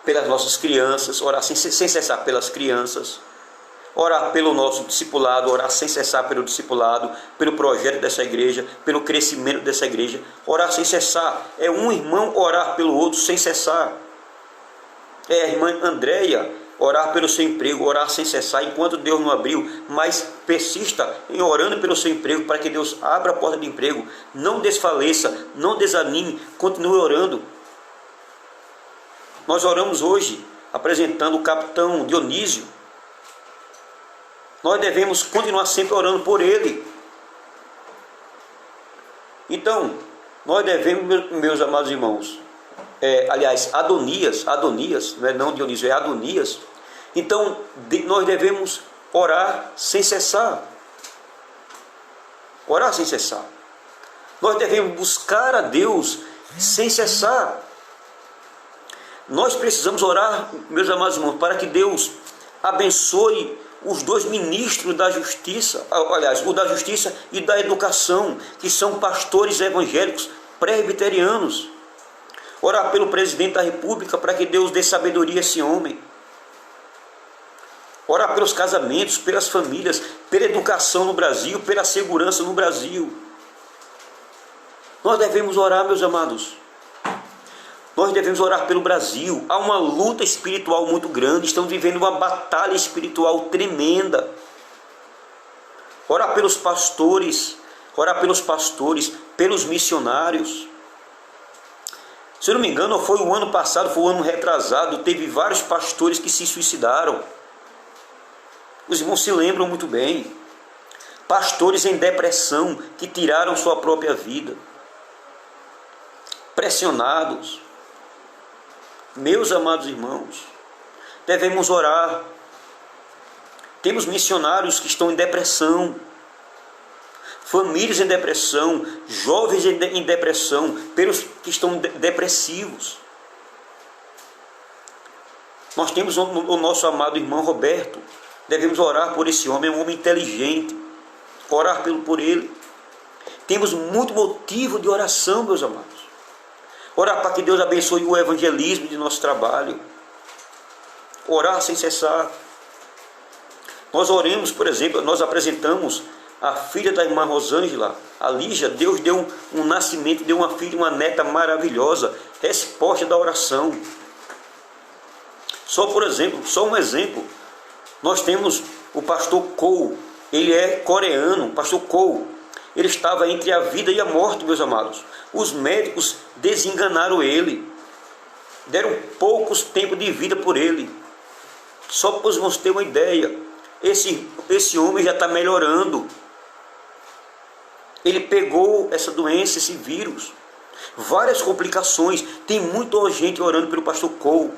pelas nossas crianças, orar sem cessar pelas crianças, orar pelo nosso discipulado, orar sem cessar pelo discipulado, pelo projeto dessa igreja, pelo crescimento dessa igreja, orar sem cessar. É um irmão orar pelo outro sem cessar. É a irmã Andréia orar pelo seu emprego, orar sem cessar, enquanto Deus não abriu, mas persista em orando pelo seu emprego, para que Deus abra a porta de emprego. Não desfaleça, não desanime, continue orando. Nós oramos hoje, apresentando o capitão Dionísio. Nós devemos continuar sempre orando por ele. Então, nós devemos, meus amados irmãos, Adonias, não Dionísio, é Adonias. Então, nós devemos orar sem cessar. Orar sem cessar. Nós devemos buscar a Deus sem cessar. Nós precisamos orar, meus amados irmãos, para que Deus abençoe os dois ministros da justiça, o da justiça e da educação, que são pastores evangélicos presbiterianos. Orar pelo presidente da república, para que Deus dê sabedoria a esse homem. Orar pelos casamentos, pelas famílias, pela educação no Brasil, pela segurança no Brasil. Nós devemos orar, meus amados. Nós devemos orar pelo Brasil. Há uma luta espiritual muito grande. Estamos vivendo uma batalha espiritual tremenda. Orar pelos pastores. Orar pelos pastores, pelos missionários. Se eu não me engano, foi o ano passado, foi o ano retrasado, teve vários pastores que se suicidaram. Os irmãos se lembram muito bem. Pastores em depressão que tiraram sua própria vida. Pressionados. Meus amados irmãos, devemos orar. Temos missionários que estão em depressão, famílias em depressão, jovens em depressão, pelos que estão depressivos. Nós temos o nosso amado irmão Roberto. Devemos orar por esse homem, é um homem inteligente. Orar por ele. Temos muito motivo de oração, meus amados. Orar para que Deus abençoe o evangelismo de nosso trabalho. Orar sem cessar. Nós oremos, por exemplo, nós apresentamos a filha da irmã Rosângela, a Lígia. Deus deu um nascimento, deu uma filha, uma neta maravilhosa. Resposta da oração. Só um exemplo. Nós temos o pastor Cole. Ele é coreano, o pastor Cole. Ele estava entre a vida e a morte, meus amados. Os médicos desenganaram ele. Deram poucos tempos de vida por ele. Só para os irmãos terem uma ideia. Esse homem já está melhorando. Ele pegou essa doença, esse vírus. Várias complicações. Tem muita gente orando pelo pastor Cole.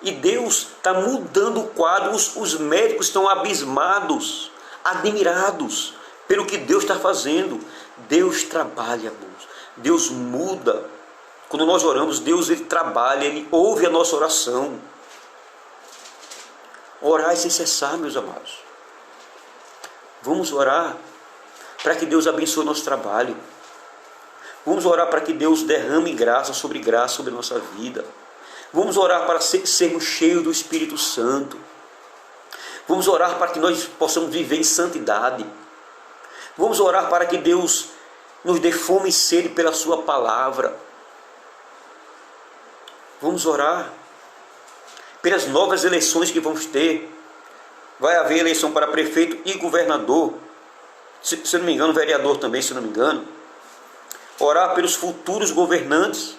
E Deus está mudando o quadro. Os médicos estão abismados, admirados pelo que Deus está fazendo. Deus trabalha, irmãos. Deus muda. Quando nós oramos, Deus ele trabalha, Ele ouve a nossa oração. Orar sem cessar, meus amados. Vamos orar para que Deus abençoe o nosso trabalho. Vamos orar para que Deus derrame graça sobre a nossa vida. Vamos orar para sermos cheios do Espírito Santo. Vamos orar para que nós possamos viver em santidade. Vamos orar para que Deus nos dê fome e sede pela sua palavra. Vamos orar pelas novas eleições que vamos ter. Vai haver eleição para prefeito e governador. Se não me engano, vereador também, se não me engano. Orar pelos futuros governantes,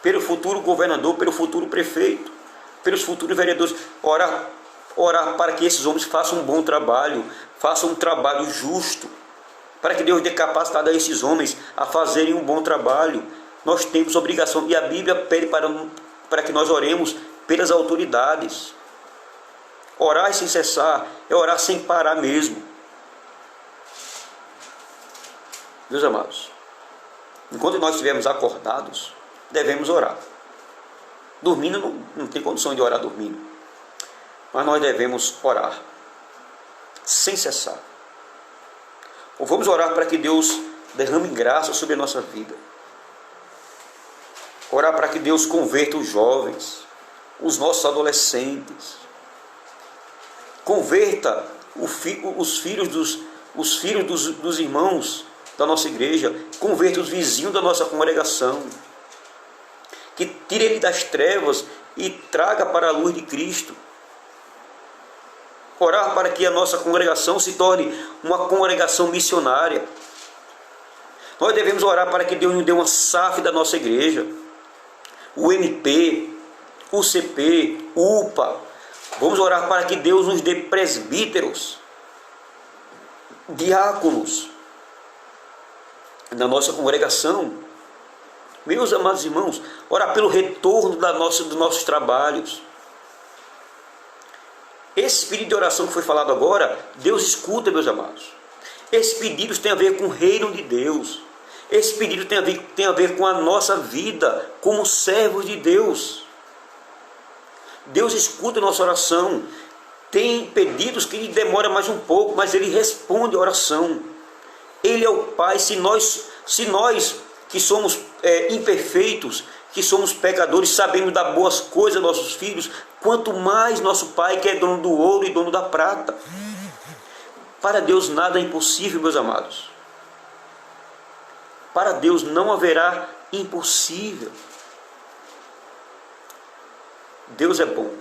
pelo futuro governador, pelo futuro prefeito, pelos futuros vereadores. Orar para que esses homens façam um bom trabalho, façam um trabalho justo, para que Deus dê capacidade a esses homens a fazerem um bom trabalho. Nós temos obrigação, e a Bíblia pede para que nós oremos pelas autoridades. Orar sem cessar é orar sem parar mesmo. Meus amados, enquanto nós estivermos acordados, devemos orar. Dormindo, não tem condição de orar dormindo. Mas nós devemos orar sem cessar. Ou vamos orar para que Deus derrame graça sobre a nossa vida. Orar para que Deus converta os jovens, os nossos adolescentes. Converta os filhos dos irmãos da nossa igreja. Converta os vizinhos da nossa congregação. Que tire ele das trevas e traga para a luz de Cristo. Orar para que a nossa congregação se torne uma congregação missionária. Nós devemos orar para que Deus nos dê uma SAF da nossa igreja. O MP, o CP, o UPA. Vamos orar para que Deus nos dê presbíteros, diáconos na nossa congregação. Meus amados irmãos, orar pelo retorno dos nossos trabalhos. Esse pedido de oração que foi falado agora, Deus escuta, meus amados. Esses pedidos têm a ver com o reino de Deus. Esse pedido tem a ver com a nossa vida como servos de Deus. Deus escuta a nossa oração. Tem pedidos que demora mais um pouco, mas Ele responde a oração. Ele é o Pai. Se nós que somos imperfeitos, que somos pecadores, sabemos dar boas coisas aos nossos filhos, quanto mais nosso Pai, que é dono do ouro e dono da prata. Para Deus nada é impossível, meus amados. Para Deus não haverá impossível. Deus é bom.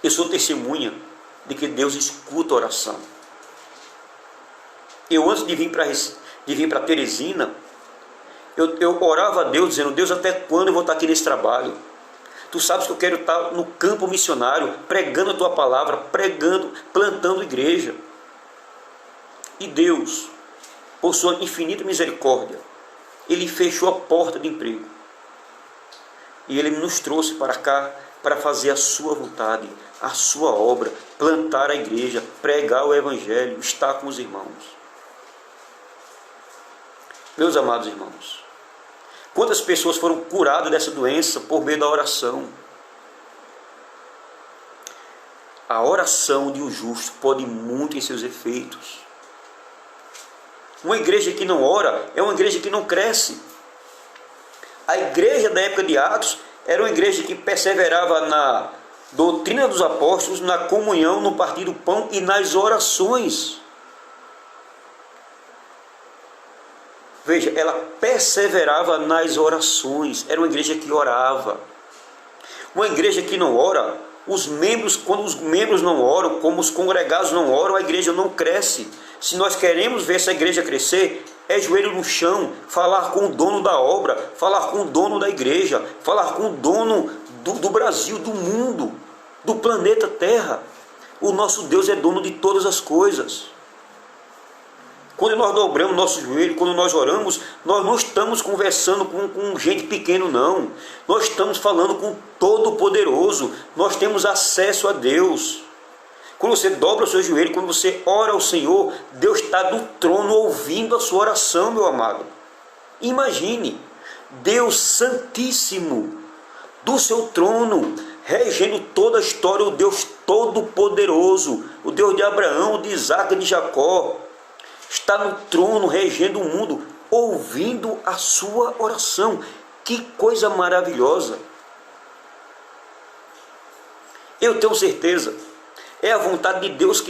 Eu sou testemunha de que Deus escuta a oração. Eu, antes de vir para Teresina, eu orava a Deus dizendo: Deus, até quando eu vou estar aqui nesse trabalho? Tu sabes que eu quero estar no campo missionário, pregando a tua palavra, plantando igreja. E Deus, por sua infinita misericórdia, Ele fechou a porta de emprego. E Ele nos trouxe para cá para fazer a sua vontade, a sua obra, plantar a igreja, pregar o evangelho, estar com os irmãos. Meus amados irmãos, quantas pessoas foram curadas dessa doença por meio da oração? A oração de um justo pode muito em seus efeitos. Uma igreja que não ora é uma igreja que não cresce. A igreja da época de Atos era uma igreja que perseverava na doutrina dos apóstolos, na comunhão, no partir do pão e nas orações. Veja, ela perseverava nas orações. Era uma igreja que orava. Uma igreja que não ora, quando os membros não oram, como os congregados não oram, a igreja não cresce. Se nós queremos ver essa igreja crescer, é joelho no chão, falar com o dono da obra, falar com o dono da igreja, falar com o dono do Brasil, do mundo, do planeta Terra. O nosso Deus é dono de todas as coisas. Quando nós dobramos nosso joelho, quando nós oramos, nós não estamos conversando com gente pequena, não. Nós estamos falando com o Todo-Poderoso. Nós temos acesso a Deus. Quando você dobra o seu joelho, quando você ora ao Senhor, Deus está do trono ouvindo a sua oração, meu amado. Imagine, Deus Santíssimo, do seu trono, regendo toda a história, o Deus Todo-Poderoso, o Deus de Abraão, de Isaac e de Jacó, está no trono, regendo o mundo, ouvindo a sua oração. Que coisa maravilhosa! Eu tenho certeza, é a vontade de Deus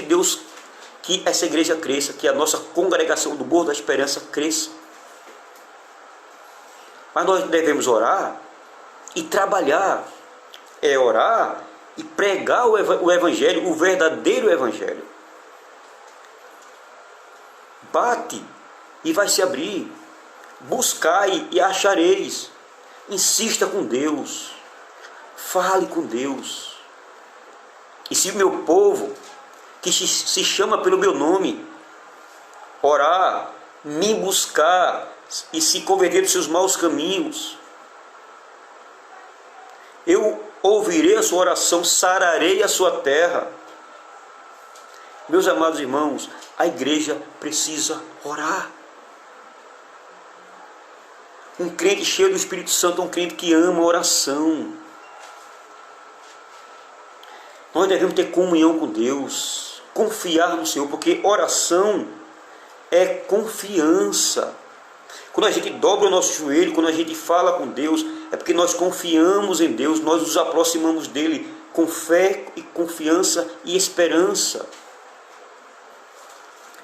que essa igreja cresça, que a nossa congregação do Morro da Esperança cresça. Mas nós devemos orar e trabalhar. É orar e pregar o evangelho, o verdadeiro evangelho. Bate e vai se abrir. Buscai e achareis. Insista com Deus. Fale com Deus. E se o meu povo, que se chama pelo meu nome, orar, me buscar e se converter dos seus maus caminhos, eu ouvirei a sua oração, sararei a sua terra. Meus amados irmãos, a igreja precisa orar. Um crente cheio do Espírito Santo é um crente que ama a oração. Nós devemos ter comunhão com Deus, confiar no Senhor, porque oração é confiança. Quando a gente dobra o nosso joelho, quando a gente fala com Deus, é porque nós confiamos em Deus, nós nos aproximamos dele com fé e confiança e esperança.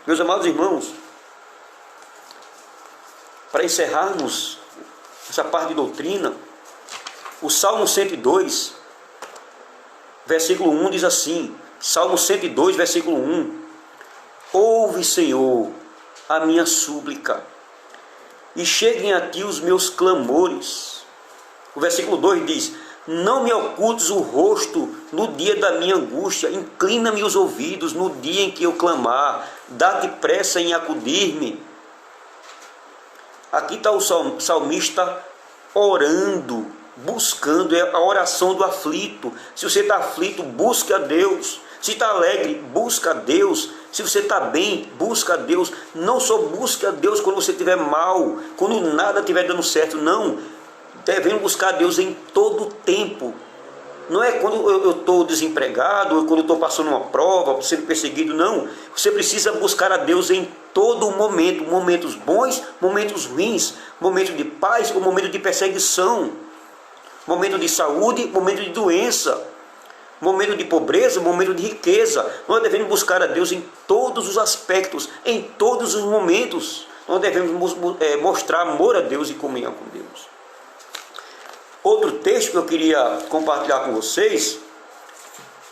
Meus amados irmãos, para encerrarmos essa parte de doutrina, o Salmo 102, versículo 1 diz assim, Salmo 102, versículo 1, ouve, Senhor, a minha súplica, e cheguem a ti os meus clamores. O versículo 2 diz, não me ocultes o rosto no dia da minha angústia, inclina-me os ouvidos no dia em que eu clamar, dá-te pressa em acudir-me. Aqui está o salmista orando, buscando, é a oração do aflito. Se você está aflito, busca a Deus. Se está alegre, busca a Deus. Se você está bem, busca a Deus. Não só busca a Deus quando você estiver mal, quando nada estiver dando certo, não. Devemos buscar a Deus em todo o tempo. Não é quando eu estou desempregado, ou quando eu estou passando uma prova, sendo perseguido, não. Você precisa buscar a Deus em todo o momento. Momentos bons, momentos ruins. Momento de paz ou momento de perseguição. Momento de saúde, momento de doença. Momento de pobreza, momento de riqueza. Nós devemos buscar a Deus em todos os aspectos, em todos os momentos. Nós devemos mostrar amor a Deus e comunhão com Deus. Outro texto que eu queria compartilhar com vocês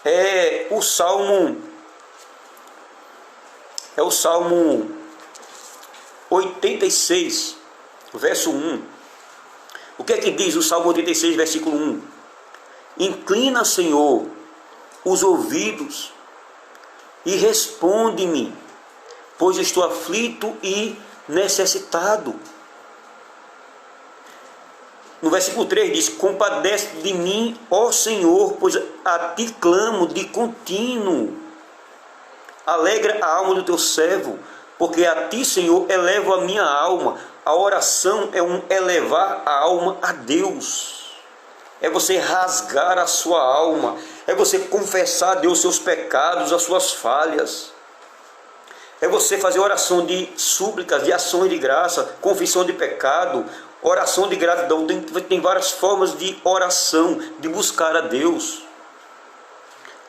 é o Salmo 86, verso 1. O que é que diz o Salmo 86, versículo 1? Inclina, Senhor, os ouvidos e responde-me, pois estou aflito e necessitado. No versículo 3 diz, compadece de mim, ó Senhor, pois a ti clamo de contínuo. Alegra a alma do teu servo, porque a ti, Senhor, elevo a minha alma. A oração é elevar a alma a Deus. É você rasgar a sua alma. É você confessar a Deus seus pecados, as suas falhas. É você fazer oração de súplicas, de ações de graça, confissão de pecado, oração de gratidão. Tem várias formas de oração, de buscar a Deus.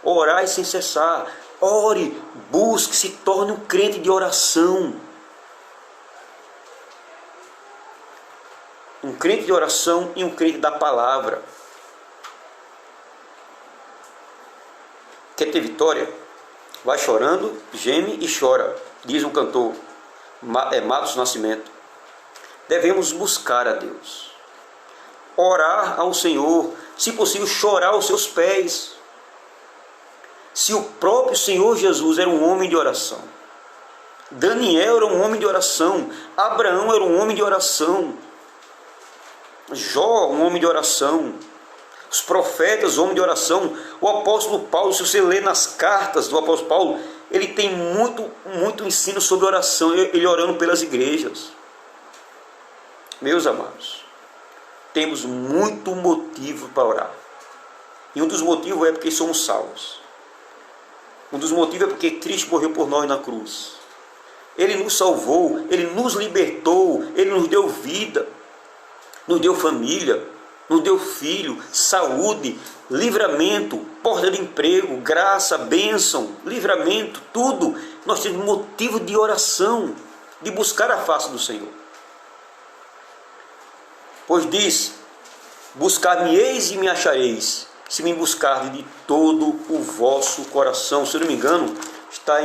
Orar sem cessar. Ore, busque, se torne um crente de oração. Um crente de oração e um crente da palavra. Quer ter vitória? Vai chorando, geme e chora, diz um cantor, Matos Nascimento. Devemos buscar a Deus, orar ao Senhor, se possível chorar aos seus pés. Se o próprio Senhor Jesus era um homem de oração, Daniel era um homem de oração, Abraão era um homem de oração, Jó, um homem de oração, os profetas, homem de oração, o apóstolo Paulo, se você ler nas cartas do apóstolo Paulo, ele tem muito ensino sobre oração, ele orando pelas igrejas. Meus amados, temos muito motivo para orar. E um dos motivos é porque somos salvos. Um dos motivos é porque Cristo morreu por nós na cruz. Ele nos salvou, Ele nos libertou, Ele nos deu vida, nos deu família, nos deu filho, saúde, livramento, porta de emprego, graça, bênção, livramento, tudo. Nós temos motivo de oração, de buscar a face do Senhor. Pois diz, buscar-me-eis e me achareis, se me buscardes de todo o vosso coração. Se eu não me engano, está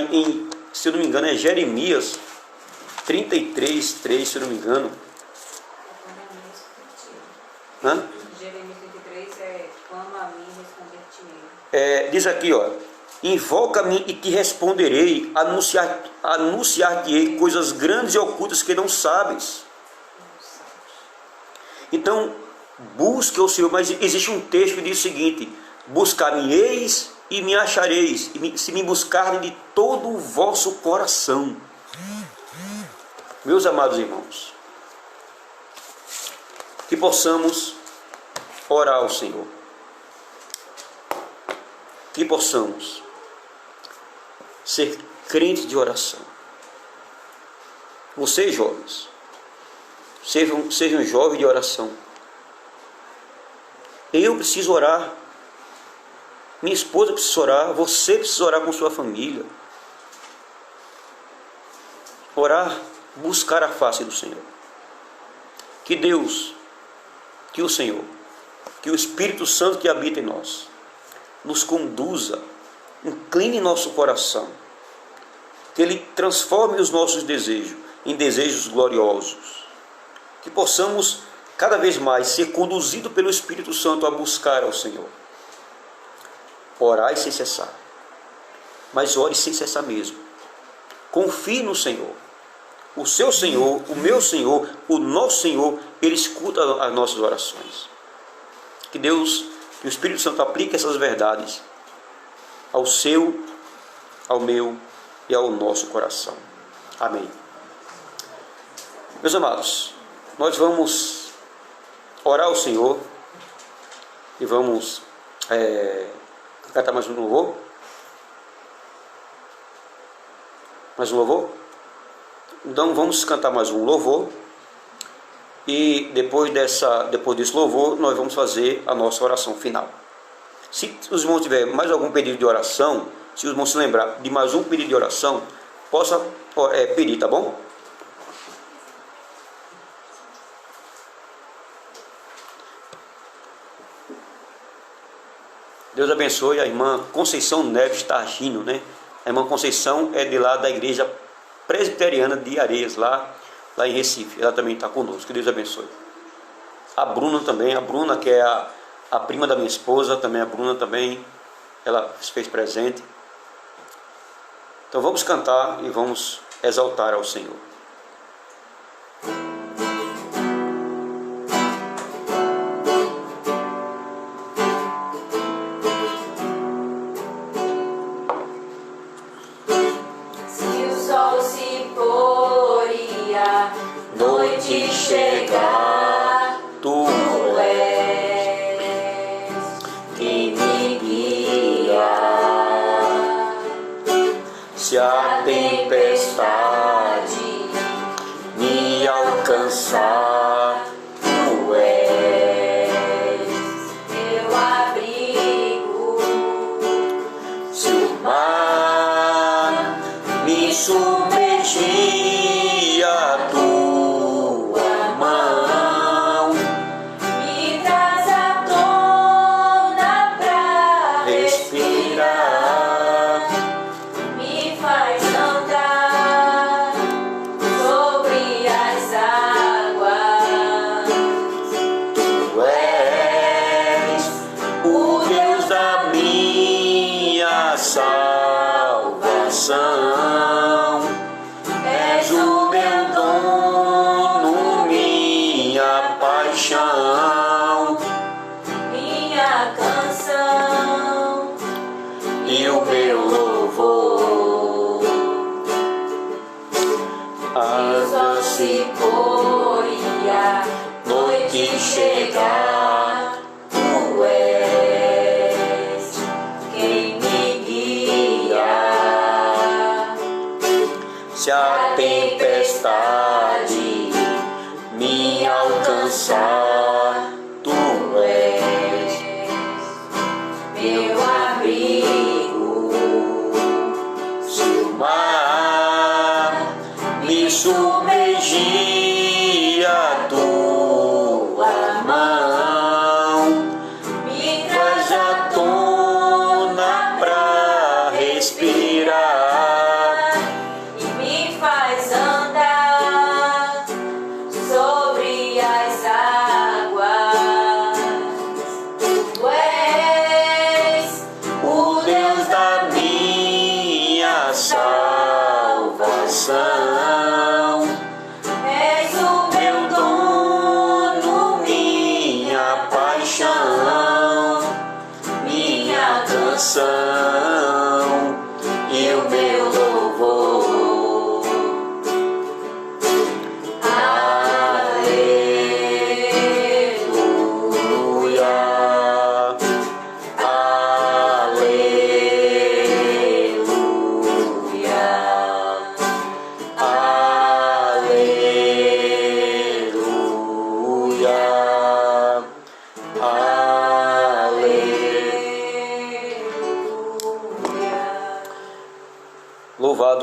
se eu não me engano, é Jeremias 33, 3, se eu não me engano. Jeremias 33 é, clama a mim e responder-te-ei. Diz aqui, ó, invoca-me e te responderei, anunciar-te-ei coisas grandes e ocultas que não sabes. Então, busque o Senhor, mas existe um texto que diz o seguinte, buscar-me-eis e me achareis, se me buscarem de todo o vosso coração. Meus amados irmãos, que possamos orar ao Senhor, que possamos ser crentes de oração. Vocês, jovens, sejam jovens de oração. Eu preciso orar, minha esposa precisa orar, você precisa orar com sua família. Orar, buscar a face do Senhor. Que Deus, que o Senhor, que o Espírito Santo que habita em nós, nos conduza, incline nosso coração, que Ele transforme os nossos desejos em desejos gloriosos, que possamos cada vez mais ser conduzidos pelo Espírito Santo a buscar ao Senhor. Orai sem cessar, mas ore sem cessar mesmo. Confie no Senhor. O seu Senhor, o meu Senhor, o nosso Senhor, Ele escuta as nossas orações. Que Deus, que o Espírito Santo aplique essas verdades ao seu, ao meu e ao nosso coração. Amém. Meus amados, nós vamos orar ao Senhor e vamos cantar mais um louvor. Mais um louvor? Então vamos cantar mais um louvor e depois desse louvor nós vamos fazer a nossa oração final. Se os irmãos tiverem mais algum pedido de oração, se os irmãos se lembrar de mais um pedido de oração, possa pedir, tá bom? Deus abençoe a irmã Conceição Neves Targino, né? A irmã Conceição é de lá da igreja presbiteriana de Areias, lá em Recife. Ela também está conosco. Que Deus abençoe. A Bruna também, a Bruna que é a prima da minha esposa, também a Bruna também, ela se fez presente. Então vamos cantar e vamos exaltar ao Senhor. Noite chegar, tu és quem me guia. Se a tempestade me alcançar, Tu és meu abrigo. se o mar me submergir, a tua mão Me traz à tona pra respirar, me faz andar sobre as águas. tu és o Deus da minha salvação. És o meu dono, minha paixão Minha canção e o meu louvor. sol se pôr e a noite chegar, Tu és quem me guia. Se a tempestade me alcançar, tu és Meu abrigo. se o mar me submergir, a tua mão Me traz à tona pra respirar, e me faz andar sobre as águas. Tu és o Deus da minha salvação. és o Meu dono, minha paixão, minha canção e o meu louvor.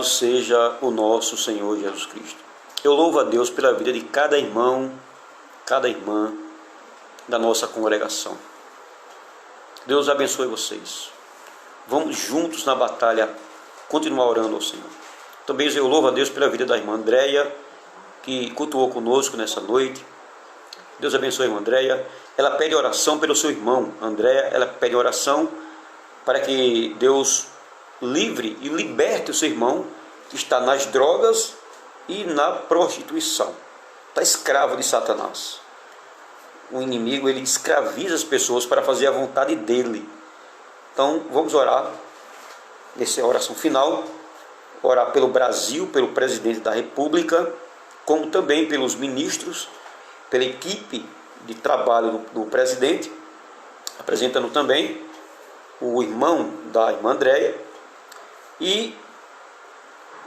seja o nosso Senhor Jesus Cristo. Eu louvo a Deus pela vida de cada irmão, cada irmã da nossa congregação. Deus abençoe vocês. Vamos juntos na batalha continuar orando ao Senhor. Também eu louvo a Deus pela vida da irmã Andréia, que cultuou conosco nessa noite. Deus abençoe a irmã Andréia. Ela pede oração pelo seu irmão Andréia. Ela pede oração para que Deus livre e liberte o seu irmão que está nas drogas e na prostituição. Está escravo de Satanás. O inimigo, ele escraviza as pessoas para fazer a vontade dele. Então vamos orar nessa oração final, orar pelo Brasil, pelo presidente da República, como também pelos ministros, pela equipe de trabalho do presidente, apresentando também o irmão da irmã Andréia e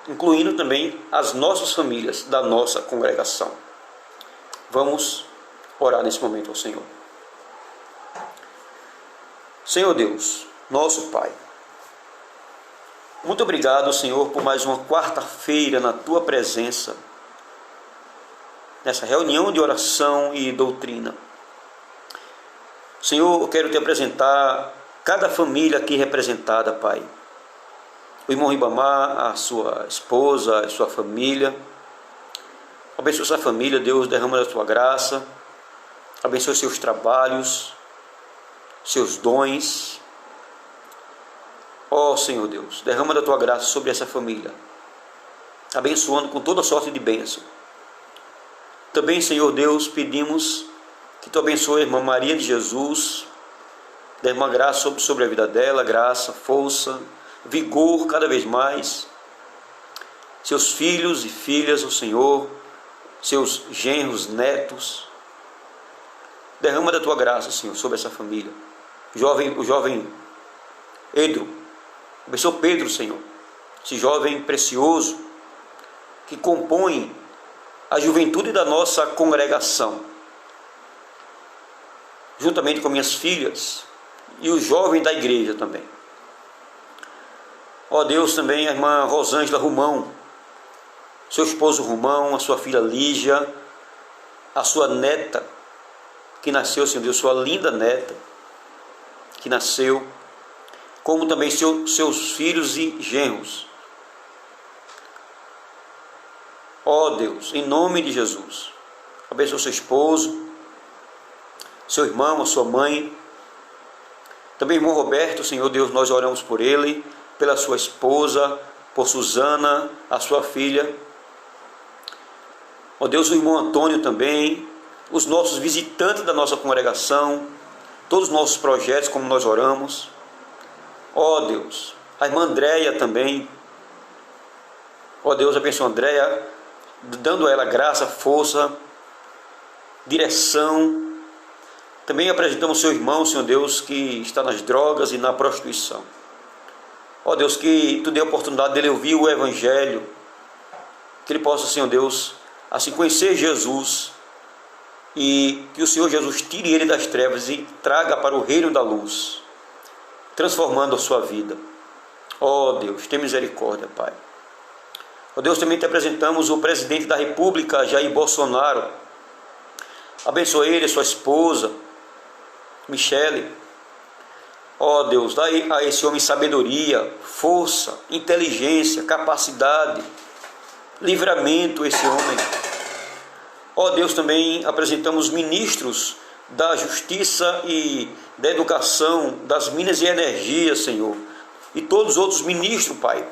incluindo também as nossas famílias da nossa congregação. Vamos orar nesse momento ao Senhor. Senhor Deus, nosso Pai, muito obrigado, Senhor, por mais uma quarta-feira na Tua presença, nessa reunião de oração e doutrina. Senhor, eu quero Te apresentar cada família aqui representada, Pai. O irmão Ribamar, a sua esposa, a sua família. Abençoe essa família, Deus, derrama da Tua graça. Abençoe seus trabalhos, seus dons. Ó Senhor Deus, derrama da Tua graça sobre essa família, abençoando com toda sorte de bênção. Também, Senhor Deus, pedimos que Tu abençoe a irmã Maria de Jesus, derrama graça sobre a vida dela, graça, força, vigor cada vez mais. Seus filhos e filhas, o Senhor, seus genros, netos, derrama da Tua graça, Senhor, sobre essa família. O jovem Edro, abençoa Pedro, Senhor, esse jovem precioso que compõe a juventude da nossa congregação, juntamente com minhas filhas e o jovem da igreja também. Ó Deus, também a irmã Rosângela Romão, seu esposo Romão, a sua filha Lígia, a sua neta que nasceu, Senhor Deus, sua linda neta que nasceu, como também seus filhos e genros. Ó Deus, em nome de Jesus, abençoe seu esposo, seu irmão, a sua mãe, também irmão Roberto, Senhor Deus, nós oramos por ele, pela sua esposa, por Suzana, a sua filha. Ó Deus, o irmão Antônio também, os nossos visitantes da nossa congregação, todos os nossos projetos, como nós oramos. Ó Deus, a irmã Andréia também. Ó Deus, abençoa a Andréia, dando a ela graça, força, direção. Também apresentamos seu irmão, Senhor Deus, que está nas drogas e na prostituição. Ó Deus, que Tu dê a oportunidade dele ouvir o Evangelho, que ele possa, Senhor Deus, assim conhecer Jesus, e que o Senhor Jesus tire ele das trevas e traga para o reino da luz, transformando a sua vida. Ó Deus, tem misericórdia, Pai. Ó Deus, também Te apresentamos o presidente da República, Jair Bolsonaro. Abençoa ele, sua esposa, Michele. Ó Deus, dá a esse homem sabedoria, força, inteligência, capacidade, livramento, esse homem. Ó Deus, também apresentamos ministros da Justiça e da Educação, das Minas e Energia, Senhor, e todos os outros ministros, Pai.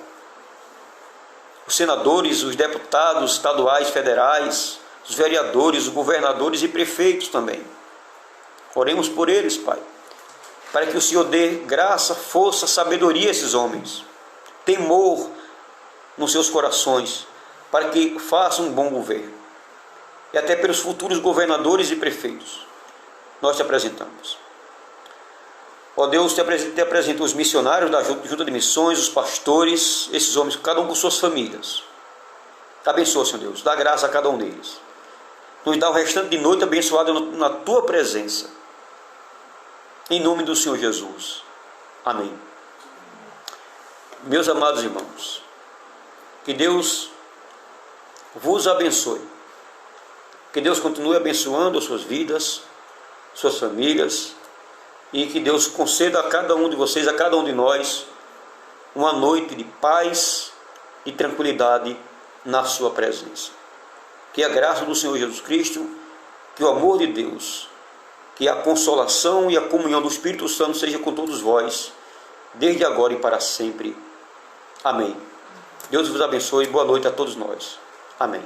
Os senadores, os deputados estaduais, federais, os vereadores, os governadores e prefeitos também. Oremos por eles, Pai, para que o Senhor dê graça, força, sabedoria a esses homens, temor nos seus corações, para que façam um bom governo. E até pelos futuros governadores e prefeitos, nós Te apresentamos. Ó Deus, Te apresento os missionários da Junta de Missões, os pastores, esses homens, cada um com suas famílias. Abençoa, Senhor Deus, dá graça a cada um deles. Nos dá o restante de noite abençoado na Tua presença. Em nome do Senhor Jesus. Amém. Meus amados irmãos, Que Deus vos abençoe. Que Deus continue abençoando as suas vidas, suas famílias, e que Deus conceda a cada um de vocês, a cada um de nós, uma noite de paz e tranquilidade na sua presença. Que a graça do Senhor Jesus Cristo, que o amor de Deus, que a consolação e a comunhão do Espírito Santo seja com todos vós, desde agora e para sempre. Amém. Deus vos abençoe e boa noite a todos nós. Amém.